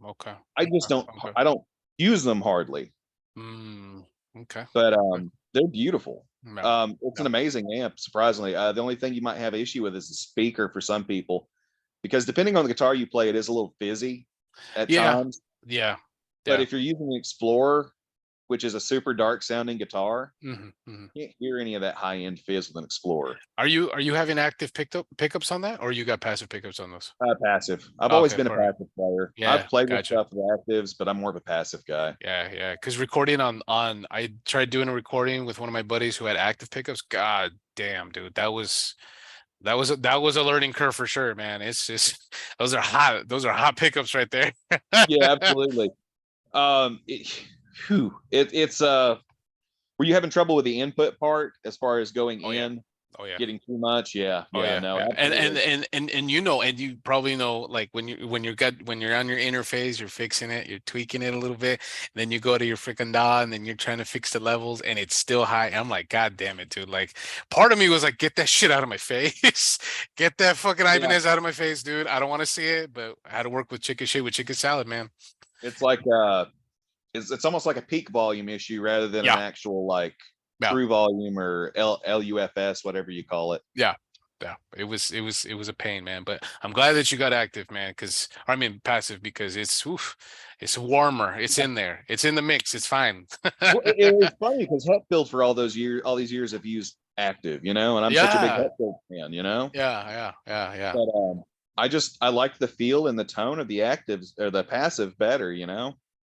Okay. I just Okay. don't Okay. I don't use them hardly, Mm, okay. but Okay. they're beautiful. No. It's an No. amazing amp. Surprisingly, the only thing you might have issue with is the speaker for some people, because depending on the guitar you play, it is a little fizzy at Yeah. times. Yeah. But Yeah. if you're using the Explorer, which is a super dark sounding guitar, Hmm. you can't hear any of that high end fizz with an Explorer. Are you having active pickups on that, or you got passive pickups on those? Passive. I've always Okay. been a Perfect. passive player. I've Yeah. played with Gotcha. stuff with actives, but I'm more of a passive guy. Yeah. Yeah. Because recording on I tried doing a recording with one of my buddies who had active pickups. God damn, dude, that was a learning curve for sure, man. It's just those are hot pickups right there. Yeah, absolutely. It's were you having trouble with the input part as far as going Oh yeah. in, Oh yeah. getting too much? Yeah, Oh yeah, yeah, no, yeah, absolutely. and and you probably know, like when you're on your interface, you're fixing it, you're tweaking it a little bit, and then you go to your freaking DAW, and then you're trying to fix the levels, and it's still high. I'm like, God damn it, dude! Like, part of me was like, get that shit out of my face, get that fucking Yeah, Ibanez out of my face, dude. I don't want to see it, but I had to work with chicken shit with chicken salad, man. it's like it's almost like a peak volume issue rather than an Yeah, actual like yeah, true volume or LUFS, whatever you call it. yeah. Yeah, it was a pain, man. But I'm glad that you got active, man. Because I mean passive, because it's warmer. It's in there. It's in the mix. It's fine. Well, it's funny because Hetfield for all these years have used active, and I'm such a big Yeah, Hetfield fan, yeah. but I like the feel and the tone of the actives or the passive better, Yeah,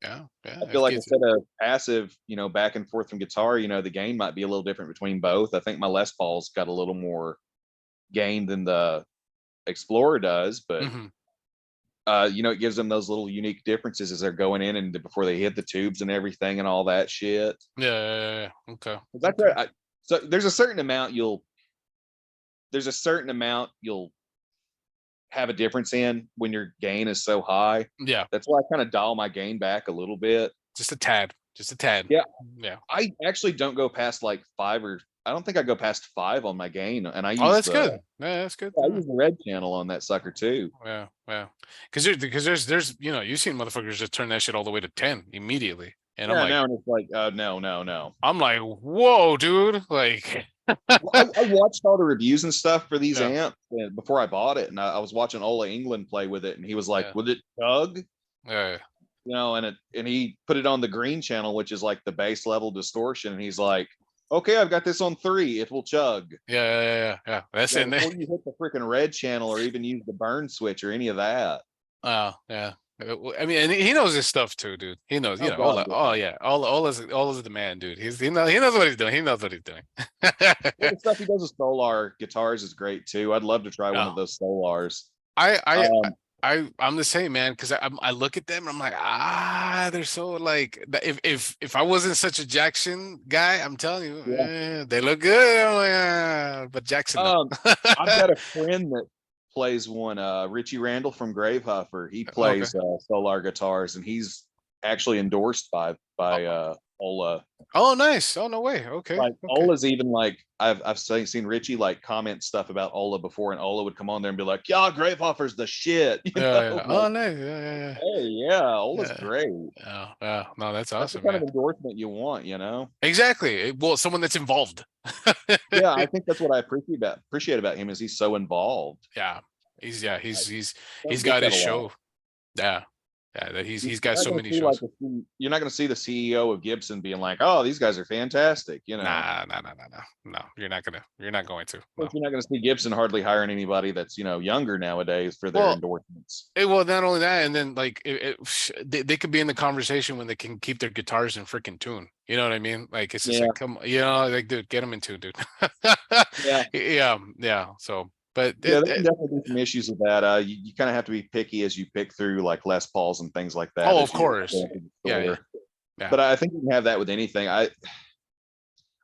I yeah. feel It like gets instead of passive, back and forth from guitar, the gain might be a little different between both. I think my Les Paul's got a little more gain than the Explorer does, but hmm it gives them those little unique differences as they're going in and before they hit the tubes and everything and all that shit. Yeah. Okay. That's Okay. right. So there's a certain amount you'll have a difference in when your gain is so high. Yeah. That's why I kind of dial my gain back a little bit. Just a tad. Just a tad. Yeah. Yeah. I actually don't go past like 5 or I don't think I go past 5 on my gain, and I use Oh, that's good. Yeah, that's good. I use the red channel on that sucker too. Yeah. Because there's you've seen motherfuckers just turn that shit all the way to 10 immediately, and Yeah, I'm like, now and it's like, no. I'm like, whoa, dude, like. Well, I watched all the reviews and stuff for these Yeah. amps before I bought it, and I was watching Ola England play with it, and he was like, Yeah. "Would it chug?" Yeah. And he put it on the green channel, which is like the base level distortion, and he's like, "Okay, I've got this on 3. It will chug." Yeah. That's in there. Before you hit the freaking red channel or even use the burn switch or any of that. Oh, yeah. I mean, and he knows his stuff too, dude. He knows, Oh, God, yeah. all is the man, dude. He knows what he's doing. He knows what he's doing. Yeah, the stuff he does with Solar guitars is great too. I'd love to try one of those Solars. I'm the same, man, because I look at them and I'm like, they're so like, if I wasn't such a Jackson guy, I'm telling you, they look good. I'm like, but Jackson. I've got a friend that plays one, Richie Randall from Gravehuffer. He plays Solar guitars, and he's actually endorsed by Ola. Oh, nice. Oh, no way. Okay. Like Ola's even like I've seen Richie like comment stuff about Ola before, and Ola would come on there and be like, "Yeah, Gravehuffer's the shit." You know? Yeah. Oh, nice. Yeah. Hey, yeah, Ola's great. Yeah. No, that's awesome. That's the kind of endorsement you want, you know? Exactly. Well, someone that's involved. Yeah, I think that's what I appreciate about him is he's so involved. Yeah. He's got his show. Yeah. That he's got so many shows. You're not going to see the CEO of Gibson being like, "Oh, these guys are fantastic," you know. Nah. No, you're not going to. No. You're not going to see Gibson hardly hiring anybody that's younger nowadays for their endorsements. Well, not only that, and then like they could be in the conversation when they can keep their guitars in freaking tune. You know what I mean? Like it's just like, come, like, dude, get them in tune, dude. Yeah. So. But there can definitely be some issues with that. You kind of have to be picky as you pick through like Les Pauls and things like that. Oh, of course. Yeah. But I think you can have that with anything.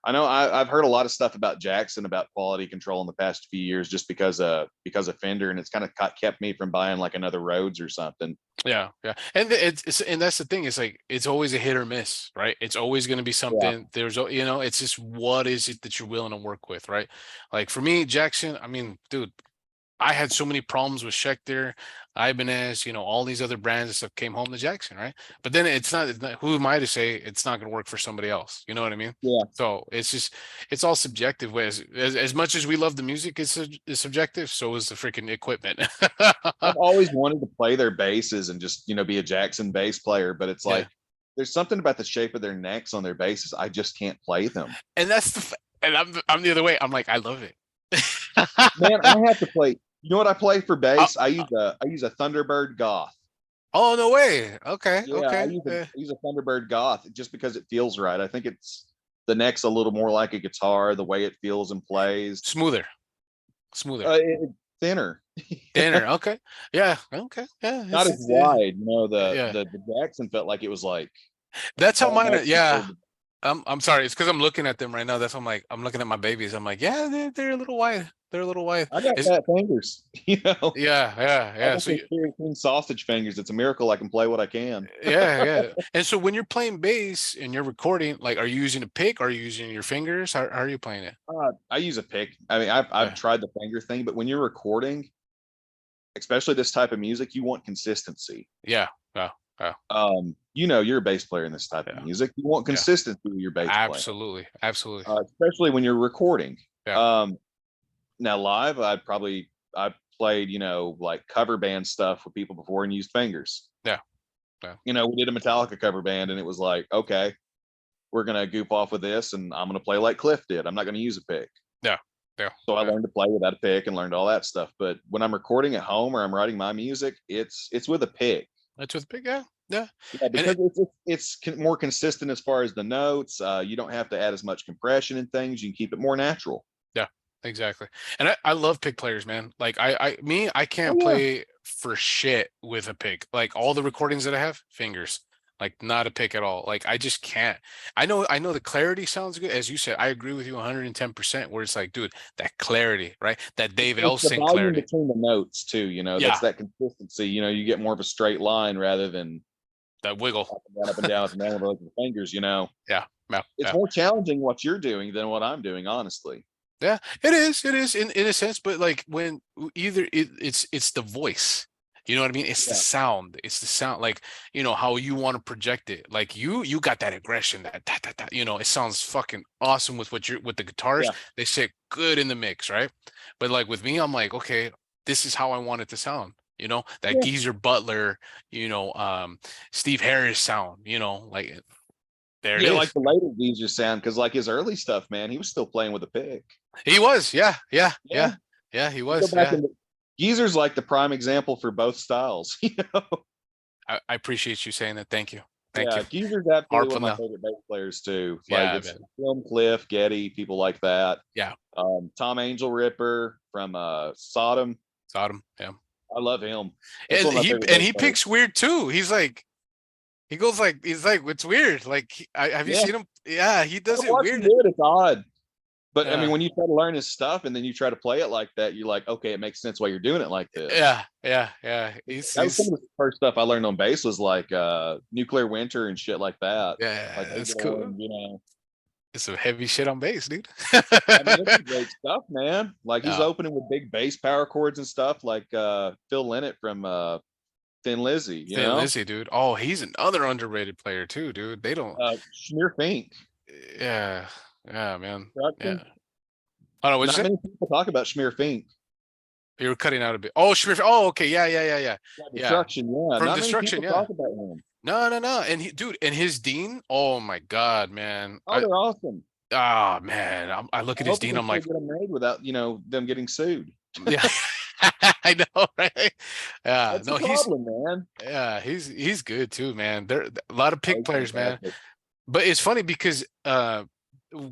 I know I've heard a lot of stuff about Jackson about quality control in the past few years just because of Fender, and it's kind of kept me from buying like another Rhodes or something. Yeah. And that's the thing. It's like it's always a hit or miss, right? It's always going to be something. Yeah. There's it's just what is it that you're willing to work with, right? Like for me, Jackson. I mean, dude, I had so many problems with Schecter, Ibanez, all these other brands and stuff came home to Jackson, right? But then it's not who am I to say it's not going to work for somebody else? You know what I mean? Yeah. So it's all subjective. As much as we love the music is subjective, so is the freaking equipment. I've always wanted to play their basses and just be a Jackson bass player, but it's like there's something about the shape of their necks on their basses. I just can't play them. And and I'm the other way. I'm like, I love it. Man, I have to play. You know what I play for bass? I use a Thunderbird Goth. Oh, no way. Okay. Yeah, okay. I use a Thunderbird Goth just because it feels right. I think the neck's a little more like a guitar, the way it feels and plays. Smoother. Thinner. Thinner. Okay. Yeah. Okay. Yeah. Not as wide. The Jackson felt like it was like. That's how mine. Yeah. I'm sorry. It's because I'm looking at them right now. That's why I'm looking at my babies. I'm like, yeah, they're a little wide. They're a little wide. I got fat fingers, Yeah. So clean sausage fingers. It's a miracle I can play what I can. Yeah. And so when you're playing bass and you're recording, like, are you using a pick? Or are you using your fingers? How are you playing it? I use a pick. I mean, I've tried the finger thing, but when you're recording, especially this type of music, you want consistency. Yeah. You're a bass player in this type of music. You want consistency with your bass Absolutely. player. Especially when you're recording. Yeah. Now live, I played, like cover band stuff with people before and used fingers. Yeah. We did a Metallica cover band and it was like, okay, we're going to goof off with this and I'm going to play like Cliff did. I'm not going to use a pick. Yeah. So I learned to play without a pick and learned all that stuff. But when I'm recording at home or I'm writing my music, it's with a pick. It's with a pick, yeah. Because it's more consistent as far as the notes. You don't have to add as much compression and things. You can keep it more natural. Exactly. And I love pick players, man. Like I Oh can't yeah. play for shit with a pick. Like all the recordings that I have, fingers. Like not a pick at all. Like I just can't. I know the clarity sounds good. As you said, I agree with you 110%, where it's like, dude, that clarity, right? That Dave It's the Elsing volume clarity. between the notes too. Yeah, That's that consistency. You get more of a straight line rather than that wiggle. up and down, up and down with the fingers. Yeah, yeah, It's yeah. more challenging what you're doing than what I'm doing, honestly. Yeah, it is. It is in a sense, but like when either it's the voice. You know what I mean? It's the Yeah. sound. It's the sound, like how you want to project it. Like you got that aggression, that. It sounds fucking awesome with the guitars. Yeah. They sit good in the mix, right? But like with me, I'm like, okay, this is how I want it to sound. That Yeah. Geezer Butler, Steve Harris sound. Like there it Yeah, like is. the later Geezer sound, because like his early stuff, man, he was still playing with a pick. He was, yeah, yeah, Yeah. yeah, yeah. He Go was, back yeah. and Geezer's like the prime example for both styles. I appreciate you saying that. Thank you. Thank Yeah, you. Geezer's absolutely one of my Harping favorite bass players too. Like Yeah, it's man. Film Cliff, Getty, people like that. Yeah. Tom Ripper from Sodom. Sodom. Yeah. I love him. That's And one of my he favorite and bass he players. picks weird too. He's like it's weird. Like have you Yeah, seen him? Yeah, he does it watch him weird. do it. It's odd. But I Yeah. mean, when you try to learn his stuff and then you try to play it like that, you're like, okay, it makes sense why you're doing it like this. Yeah. Yeah. Yeah. He's That was some he's of the first stuff I learned on bass was like Nuclear Winter and shit like that. yeah, Like it's Eagle cool. and, It's some heavy shit on bass, dude. I mean, it's great stuff, man. Like he's Yeah. opening with big bass power chords and stuff like Phil Lynott from Thin Lizzy, Thin Lizzy, dude. Oh, he's another underrated player too, dude. They don't Schmear Fink. Yeah. Yeah, man. Yeah. Production. I don't know, what'd Not you say? many people talk about Schmear Fink. You were cutting out a bit. Oh, Schmidt. Oh, okay. Yeah, yeah, yeah, yeah. Yeah, Yeah. Destruction, yeah. From Not many Destruction, people yeah. talk about him. No, no, no. And and his Dean, oh my God, man. Oh, they're awesome. Man. I look at I his hope Dean, they I'm like, get them made without them getting sued. yeah. I know, right? Yeah. That's No, the problem, man. he's good too, man. There a lot of pick Oh, players, man. fantastic. But it's funny because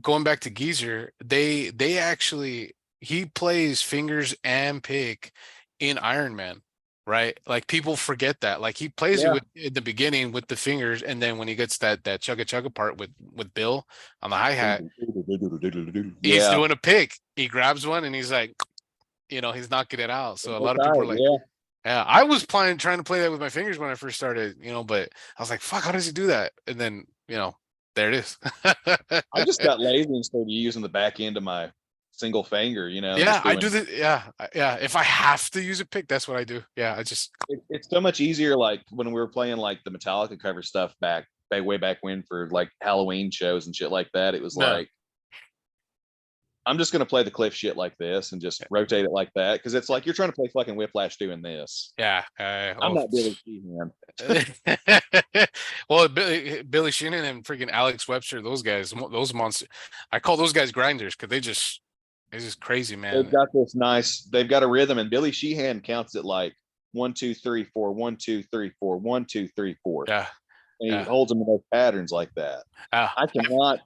going back to Geezer, they actually he plays fingers and pick in Iron Man, right? Like people forget that. Like he plays it Yeah. with in the beginning with the fingers, and then when he gets that chugga chugga part with Bill on the hi-hat, he's Yeah. doing a pick. He grabs one and he's like, he's knocking it out. So a lot of people are like, Yeah. yeah, I was trying to play that with my fingers when I first started, but I was like, fuck, how does he do that? And then, there it is. I just got lazy and started using the back end of my single finger, Yeah, I do the yeah. If I have to use a pick, that's what I do. Yeah, I just It's so much easier. Like when we were playing like the Metallica cover stuff way back when for like Halloween shows and shit like that. It was Yeah. like, I'm just gonna play the Cliff shit like this and just rotate it like that because it's like you're trying to play fucking Whiplash doing this. yeah. I'm not Billy Sheehan. Well, Billy Sheehan and freaking Alex Webster, those guys, those monsters. I call those guys grinders because they're just crazy, man. They've got a rhythm, and Billy Sheehan counts it like 1, 2, 3, 4, 1, 2, 3, 4, 1, 2, 3, 4. Yeah. And he Yeah. holds them in those patterns like that. Ah, I cannot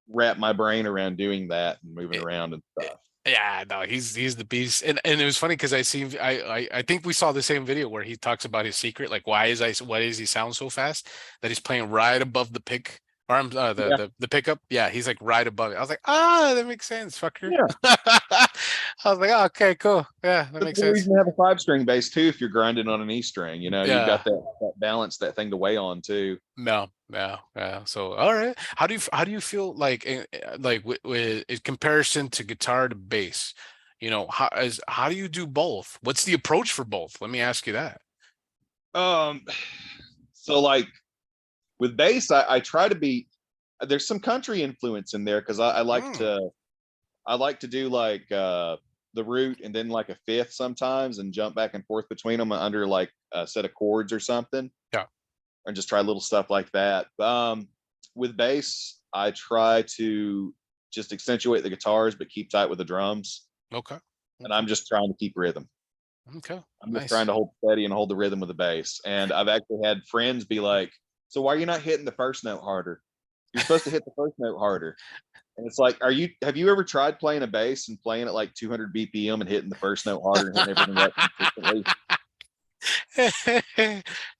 wrap my brain around doing that and moving around and stuff. yeah, no, he's the beast, and it was funny because I think we saw the same video where he talks about his secret, like why does he sound so fast that he's playing right above the pick or the pickup. Yeah, he's like right above it. I was like, that makes sense, fucker. Yeah. I was like, oh, okay, cool. Yeah, that makes That's the sense. reason to have a 5-string bass too. If you're grinding on an E string, you've got that balance, that thing to weigh on too. No, yeah. So, all right. How do you feel like with in comparison to guitar to bass? How do you do both? What's the approach for both? Let me ask you that. So like with bass, I try to be. There's some country influence in there because I like to do like the root and then like a fifth sometimes and jump back and forth between them under like a set of chords or something. Yeah. And just try little stuff like that. With bass, I try to just accentuate the guitars but keep tight with the drums. Okay. And I'm just trying to keep rhythm. Okay. I'm just trying to hold steady and hold the rhythm with the bass. And I've actually had friends be like, "So why are you not hitting the first note harder?" You're supposed to hit the first note harder. And it's like, have you ever tried playing a bass and playing at like 200 BPM and hitting the first note harder and hitting everything up consistently?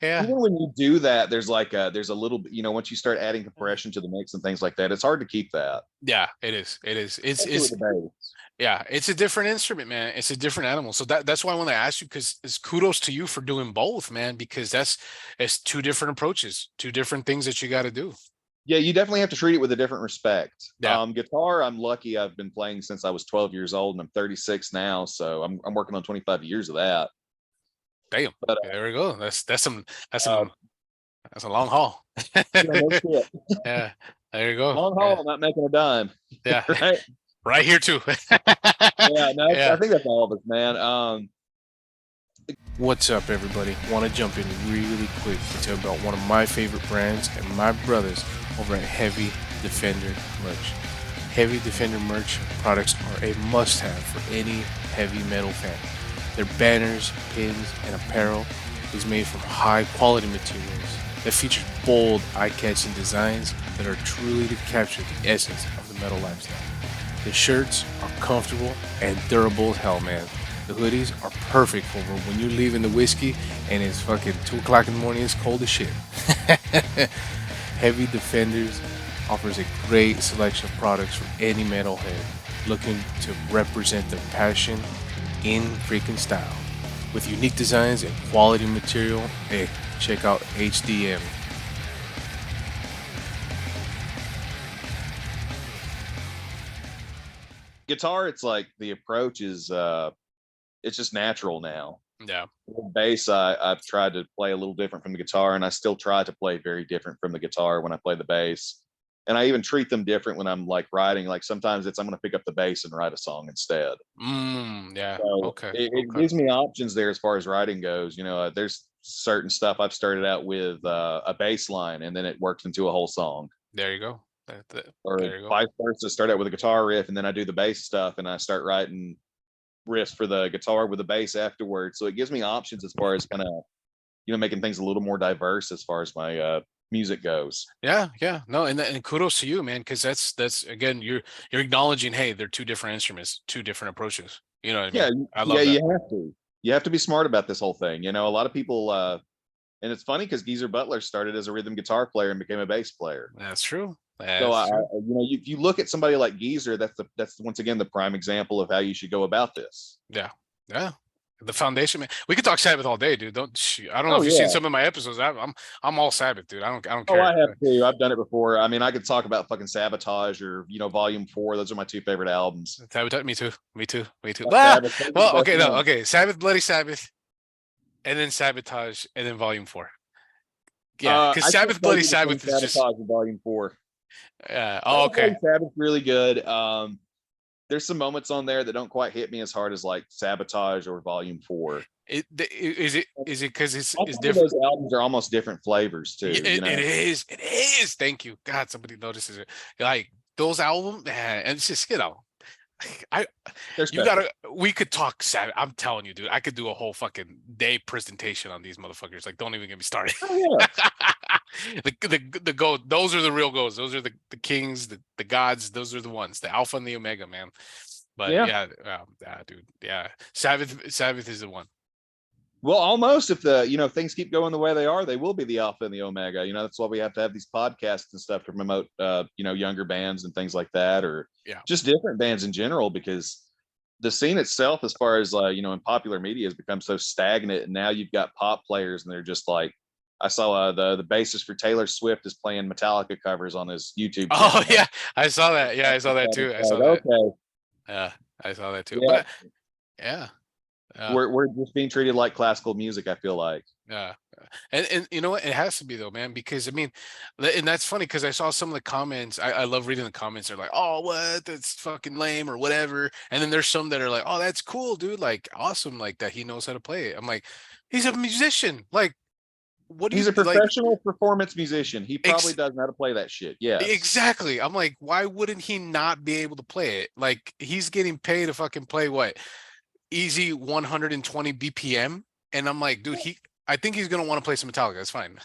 Yeah. Even when you do that, there's a little bit, once you start adding compression to the mix and things like that, it's hard to keep that. Yeah, it is. It's the bass. Yeah, it's a different instrument, man. It's a different animal. So that's why I want to ask you, because it's kudos to you for doing both, man, because it's two different approaches, two different things that you got to do. Yeah, you definitely have to treat it with a different respect. Yeah. Guitar, I'm lucky. I've been playing since I was 12 years old, and I'm 36 now, so I'm working on 25 years of that. Damn. But there we go. That's a long haul. No shit. Yeah. There you go. Long haul, not making a dime. Yeah. Right. Right here too. Yeah. No, I think that's all of us, man. What's up, everybody? Want to jump in really quick to tell about one of my favorite brands and my brothers over at Heavy Defender Merch. Heavy Defender Merch products are a must-have for any heavy metal fan. Their banners, pins, and apparel is made from high-quality materials that features bold, eye-catching designs that are truly to capture the essence of the metal lifestyle. The shirts are comfortable and durable as hell, man. The hoodies are perfect for when you're leaving the whiskey and it's fucking 2 o'clock in the morning, it's cold as shit. Heavy Defenders offers a great selection of products for any metalhead looking to represent their passion in freaking style. With unique designs and quality material, hey, check out HDM. Guitar, it's like the approach is it's just natural now. Yeah. Bass, I've tried to play a little different from the guitar, and I still try to play very different from the guitar when I play the bass. And I even treat them different when I'm like writing. Like sometimes I'm going to pick up the bass and write a song instead. Yeah. So Okay. It gives me options there as far as writing goes. There's certain stuff I've started out with a bass line, and then it works into a whole song. There you go. Or vice versa, start out with a guitar riff, and then I do the bass stuff, and I start writing riffs for the guitar with the bass afterwards. So it gives me options as far as kind of, making things a little more diverse as far as my music goes. Yeah. No, and kudos to you, man, because that's again, you're acknowledging, hey, they're two different instruments, two different approaches. You know what I mean? I love that. You have to be smart about this whole thing. A lot of people and it's funny because Geezer Butler started as a rhythm guitar player and became a bass player. That's true. If you look at somebody like Geezer, that's once again the prime example of how you should go about this. Yeah. The foundation, man. We could talk Sabbath all day, dude. I don't know if you've seen some of my episodes. I'm all Sabbath, dude. I don't care. Oh, I have too. I've done it before. I mean, I could talk about fucking Sabotage or Volume 4. Those are my two favorite albums. Sabotage, me too. Well, okay. Sabbath, Bloody Sabbath, and then Sabotage, and then Volume 4. Yeah, because Sabbath, Bloody Sabbath is just Volume 4. Yeah. Oh, okay. Sabbath's really good. There's some moments on there that don't quite hit me as hard as like Sabotage or Volume 4. Is it because it's different? Those albums are almost different flavors too. It is. Thank you. God, somebody notices it. Like those albums, and it's just we could talk Sabbath. I'm telling you, dude, I could do a whole fucking day presentation on these motherfuckers. Like, don't even get me started. Oh, yeah. the goat, those are the real goats. Those are the kings, the gods. Those are the ones, the alpha and the omega, man. But dude, yeah. Sabbath is the one. Well, almost if things keep going the way they are, they will be the alpha and the omega. That's why we have to have these podcasts and stuff to promote, younger bands and things like that, or just different bands in general, because the scene itself, as far as in popular media, has become so stagnant. And now you've got pop players, and they're just like, I saw the bassist for Taylor Swift is playing Metallica covers on his YouTube channel. Oh yeah, I saw that. Yeah, I saw that too. Okay. Yeah, I saw that too. Yeah. But yeah. We're just being treated like classical music, I feel like. Yeah. And you know what? It has to be though, man, because I mean, and that's funny because I saw some of the comments. I love reading the comments. They're like, oh, what? That's fucking lame or whatever. And then there's some that are like, oh, that's cool, dude. Like, awesome. Like that he knows how to play it. I'm like, he's a musician. Like, he's a professional performance musician. He probably doesn't know how to play that shit. Yeah, exactly. I'm like, why wouldn't he not be able to play it? Like, he's getting paid to fucking play what? Easy 120 BPM. And I'm like, dude, I think he's gonna want to play some Metallica. That's fine.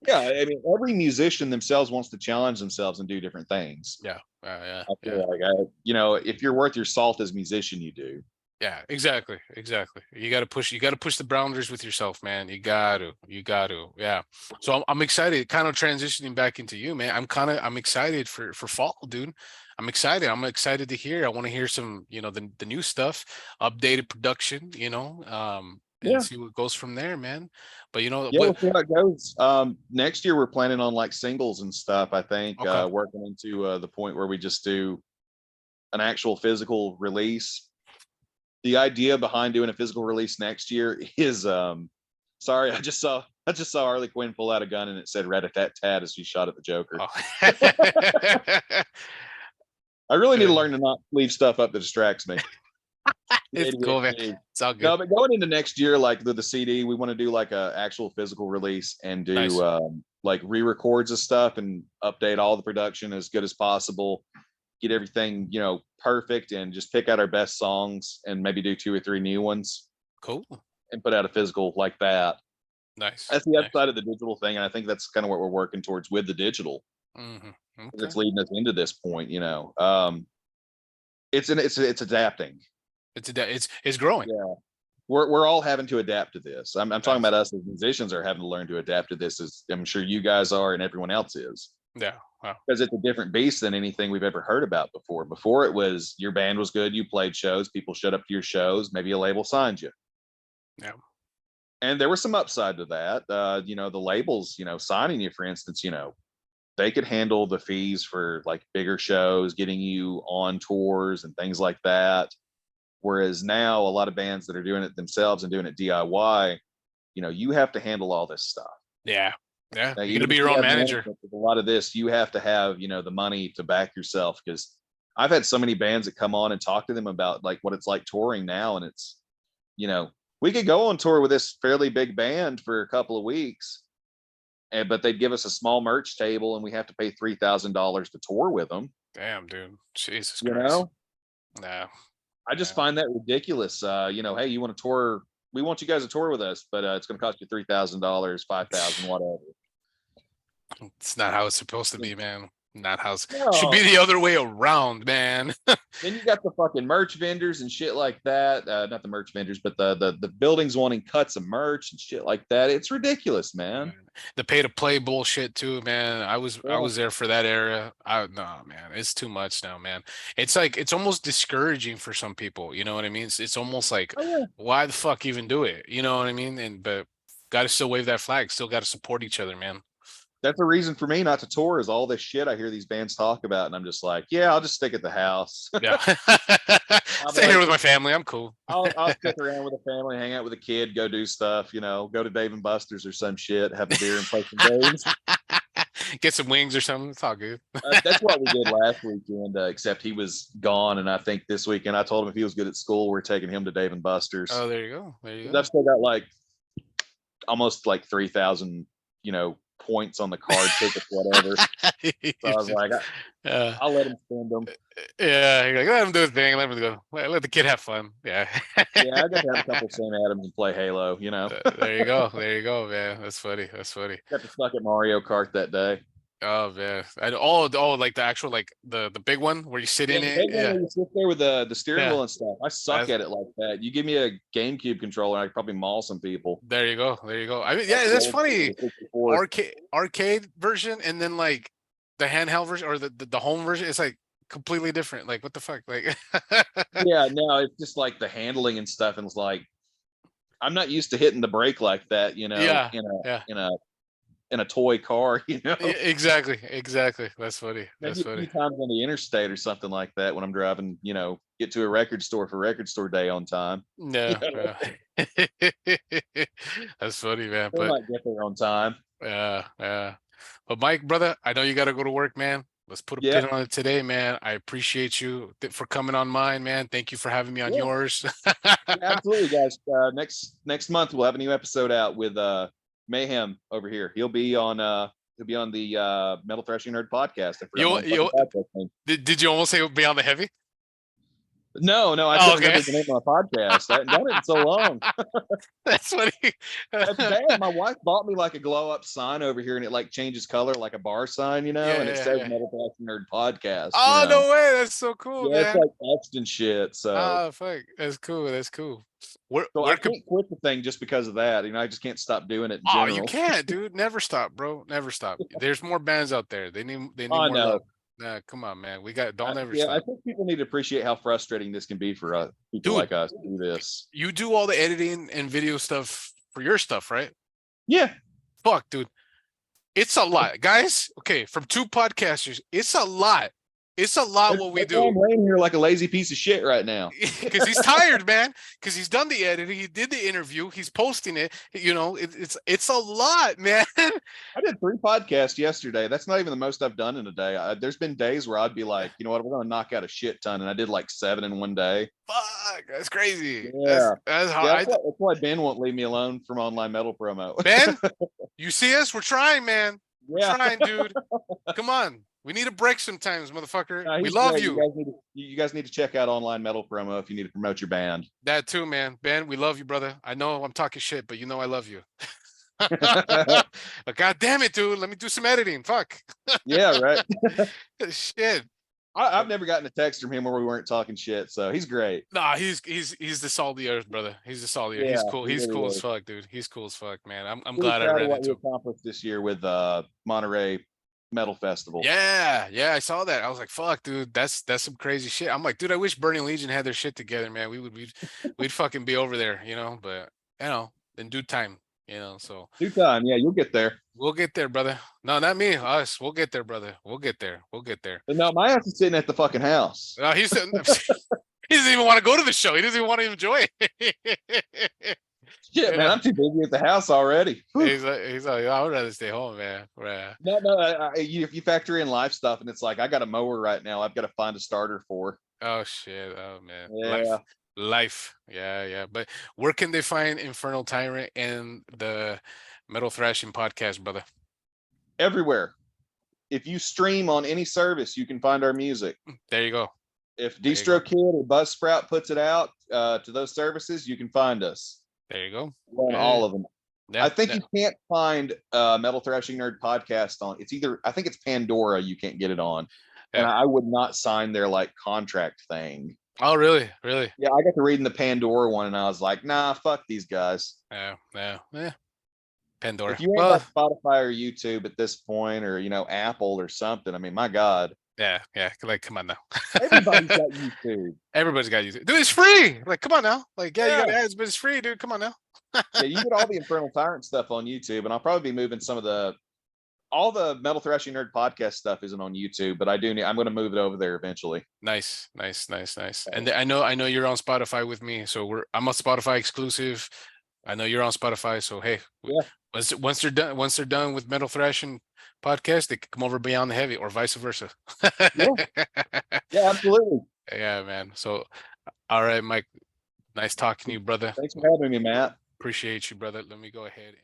Yeah, I mean, every musician themselves wants to challenge themselves and do different things. Yeah. I feel like if you're worth your salt as a musician, you do. Yeah, exactly. You got to push the boundaries with yourself, man. You got to. Yeah. So I'm excited, kind of transitioning back into you, man. I'm excited for fall, dude. I'm excited to hear. I want to hear some, the new stuff, updated production, and Yeah. see what goes from there, man. But Yeah, we'll see how it goes. Next year we're planning on like singles and stuff. I think Okay. working into the point where we just do an actual physical release. The idea behind doing a physical release next year is sorry, I just saw Harley Quinn pull out a gun and it said rat-a-tat-tat as she shot at the Joker. Oh. I really need to learn to not leave stuff up that distracts me. It's cool, man. It's all good. No, but going into next year, like the CD, we want to do like a actual physical release and do Nice. like re-records of stuff and update all the production as good as possible. Get everything, perfect, and just pick out our best songs and maybe do 2 or 3 new ones. Cool. And put out a physical like that. Nice. That's the upside of the digital thing, and I think that's kind of what we're working towards with the digital. Mm-hmm. Okay. It's leading us into this point, It's adapting. It's growing. Yeah, we're all having to adapt to this. I'm talking about us as musicians are having to learn to adapt to this, as I'm sure you guys are, and everyone else is. Yeah. Wow. Because it's a different beast than anything we've ever heard about before. Before it was your band was good, you played shows, people showed up to your shows, maybe a label signed you. Yeah. And there was some upside to that. The labels, signing you, for instance, they could handle the fees for like bigger shows, getting you on tours and things like that. Whereas now a lot of bands that are doing it themselves and doing it DIY, you have to handle all this stuff. Yeah. Yeah. Now, You're gonna be your own manager. A lot of this, you have to have, the money to back yourself. Because I've had so many bands that come on and talk to them about like what it's like touring now. And it's, we could go on tour with this fairly big band for a couple of weeks, but they'd give us a small merch table and we have to pay $3,000 to tour with them. Damn, dude. Jesus Christ. No. I just find that ridiculous. Hey, you want to tour? We want you guys to tour with us, but it's going to cost you $3,000, $5,000, whatever. It's not how it's supposed to be, man. Not how should be the other way around, man. Then you got the fucking merch vendors and shit like that. Not the merch vendors, but the buildings wanting cuts of merch and shit like that. It's ridiculous, man. The pay to play bullshit too, man. I was there for that era. No, man, it's too much now, man. It's like it's almost discouraging for some people. You know what I mean? It's almost like why the fuck even do it? You know what I mean? But got to still wave that flag. Still got to support each other, man. That's a reason for me not to tour, is all this shit I hear these bands talk about, and I'm just like, yeah, I'll just stick at the house. Yeah, stay here with my family. I'm cool. I'll stick around with the family, hang out with a kid, go do stuff. Go to Dave and Buster's or some shit, have a beer and play some games. Get some wings or something. It's all good. That's what we did last weekend, except he was gone, and I think this weekend I told him if he was good at school, we're taking him to Dave and Buster's. Oh, there you go. I've still got like almost like 3,000, points on the card, tickets, whatever. So I was like, I'll let him spend them. Yeah, you're like, let him do his thing. Let him go. Let the kid have fun. Yeah. Yeah, I got to have a couple of Sam Adams and play Halo. There you go, man. That's funny. Got to suck at Mario Kart that day. Oh man, like the actual like the big one where you sit in it. Yeah, you sit there with the steering wheel and stuff. I suck at it like that. You give me a GameCube controller, I could probably maul some people. There you go. I mean, yeah, that's funny. Arcade version, and then like the handheld version or the home version. It's like completely different. Like what the fuck? Like yeah, no, it's just like the handling and stuff, and it's like I'm not used to hitting the brake like that. In a toy car, Exactly. That's funny. Maybe a few times on the interstate or something like that when I'm driving, get to a record store for record store day on time. Yeah. That's funny, man. But might get there on time. Yeah. But Mike, brother, I know you got to go to work, man. Let's put a pin on it today, man. I appreciate you for coming on mine, man. Thank you for having me on yours. Absolutely, guys. Next month we'll have a new episode out with Mayhem over here. He'll be on the Metal Thrashing Nerd Podcast. Did you almost say be on the heavy? No, I Oh, couldn't remember the name of my podcast. I hadn't done it in so long. That's what he. That's bad. My wife bought me like a glow up sign over here, and it like changes color like a bar sign, and it says Metal Thrashing Nerd Podcast. Oh, no way! That's so cool, yeah, man. it's like etched and shit. So, oh fuck, that's cool. That's cool. Where I can't quit the thing just because of that. I just can't stop doing it in general. you can't, dude. Never stop, bro. Never stop. There's more bands out there. They need I more know. love. Nah, come on, man. Don't ever Yeah, stop. I think people need to appreciate how frustrating this can be for people like us to do this. You do all the editing and video stuff for your stuff, right? Yeah. Fuck, dude. It's a lot, guys. Okay, from 2 podcasters, it's a lot. It's a lot what we do. I'm laying here like a lazy piece of shit right now. Because he's tired, man. Because he's done the editing, he did the interview, he's posting it. It's a lot, man. I did 3 podcasts yesterday. That's not even the most I've done in a day. There's been days where I'd be like, you know what, we're going to knock out a shit ton, and I did like 7 in one day. Fuck, that's crazy. Yeah, that's hard. That's why Ben won't leave me alone from online metal promo. Ben, you see us? We're trying, man. Yeah. We're trying, dude. Come on. We need a break sometimes, motherfucker. We love great. you. You guys need to check out online metal promo if you need to promote your band. That too, man. Ben, we love you, brother. I know I'm talking shit, but you know I love you. God damn it, dude. Let me do some editing. Fuck. Yeah, right. Shit. I've never gotten a text from him where we weren't talking shit, so he's great. Nah, he's the salt of the earth, brother. He's the salt of the earth. Yeah, he's cool. he He's really cool is. as fuck, dude. He's cool as fuck, man. I'm Really glad I proud ran of what into we him. accomplished this year with Monterey Metal Festival. Yeah, I saw that. I was like, fuck, dude, that's some crazy shit. I'm like, dude, I wish Burning Legion had their shit together, man. We'd fucking be over there, but in due time, so Due time, yeah, you'll get there. we'll get there, brother. No, not me, us. We'll get there, brother. We'll get there. But no, my ass is sitting at the fucking house. No, he doesn't even want to go to the show. He doesn't even want to enjoy it. Shit, man, I'm too busy at the house already. he's like, I would rather stay home, man. Right. No, if you factor in life stuff, and it's like, I got a mower right now, I've got to find a starter for. Oh shit. Oh man. Yeah. Life. Yeah. But where can they find Infernal Tyrant and the Metal Thrashing Podcast, brother? Everywhere. If you stream on any service, you can find our music. There you go. If DistroKid or Buzzsprout puts it out to those services, you can find us. There you go. On all of them. Yeah, I think you can't find Metal Thrashing Nerd Podcast on. I think it's Pandora. You can't get it on, and I would not sign their like contract thing. Oh, really? Yeah, I got to reading the Pandora one, and I was like, nah, fuck these guys. Yeah. Pandora. If you ain't got Spotify or YouTube at this point, or Apple or something, I mean, my God. Yeah. Like, come on now. Everybody's got YouTube. Everybody's got YouTube. Dude, it's free. Like, come on now. Like, you got ads, but it's free, dude. Come on now. Yeah, you get all the Infernal Tyrant stuff on YouTube, and I'll probably be moving all the Metal Thrashing Nerd Podcast stuff isn't on YouTube, but I'm going to move it over there eventually. Nice. And I know you're on Spotify with me, so I'm a Spotify exclusive. I know you're on Spotify, so hey, once they're done with Metal Thrashing Podcast, they can come over Beyond the Heavy, or vice versa. Yeah, absolutely. Yeah, man. So, all right, Mike. Nice talking to you, brother. Thanks for having me, Matt. Appreciate you, brother. Let me go ahead.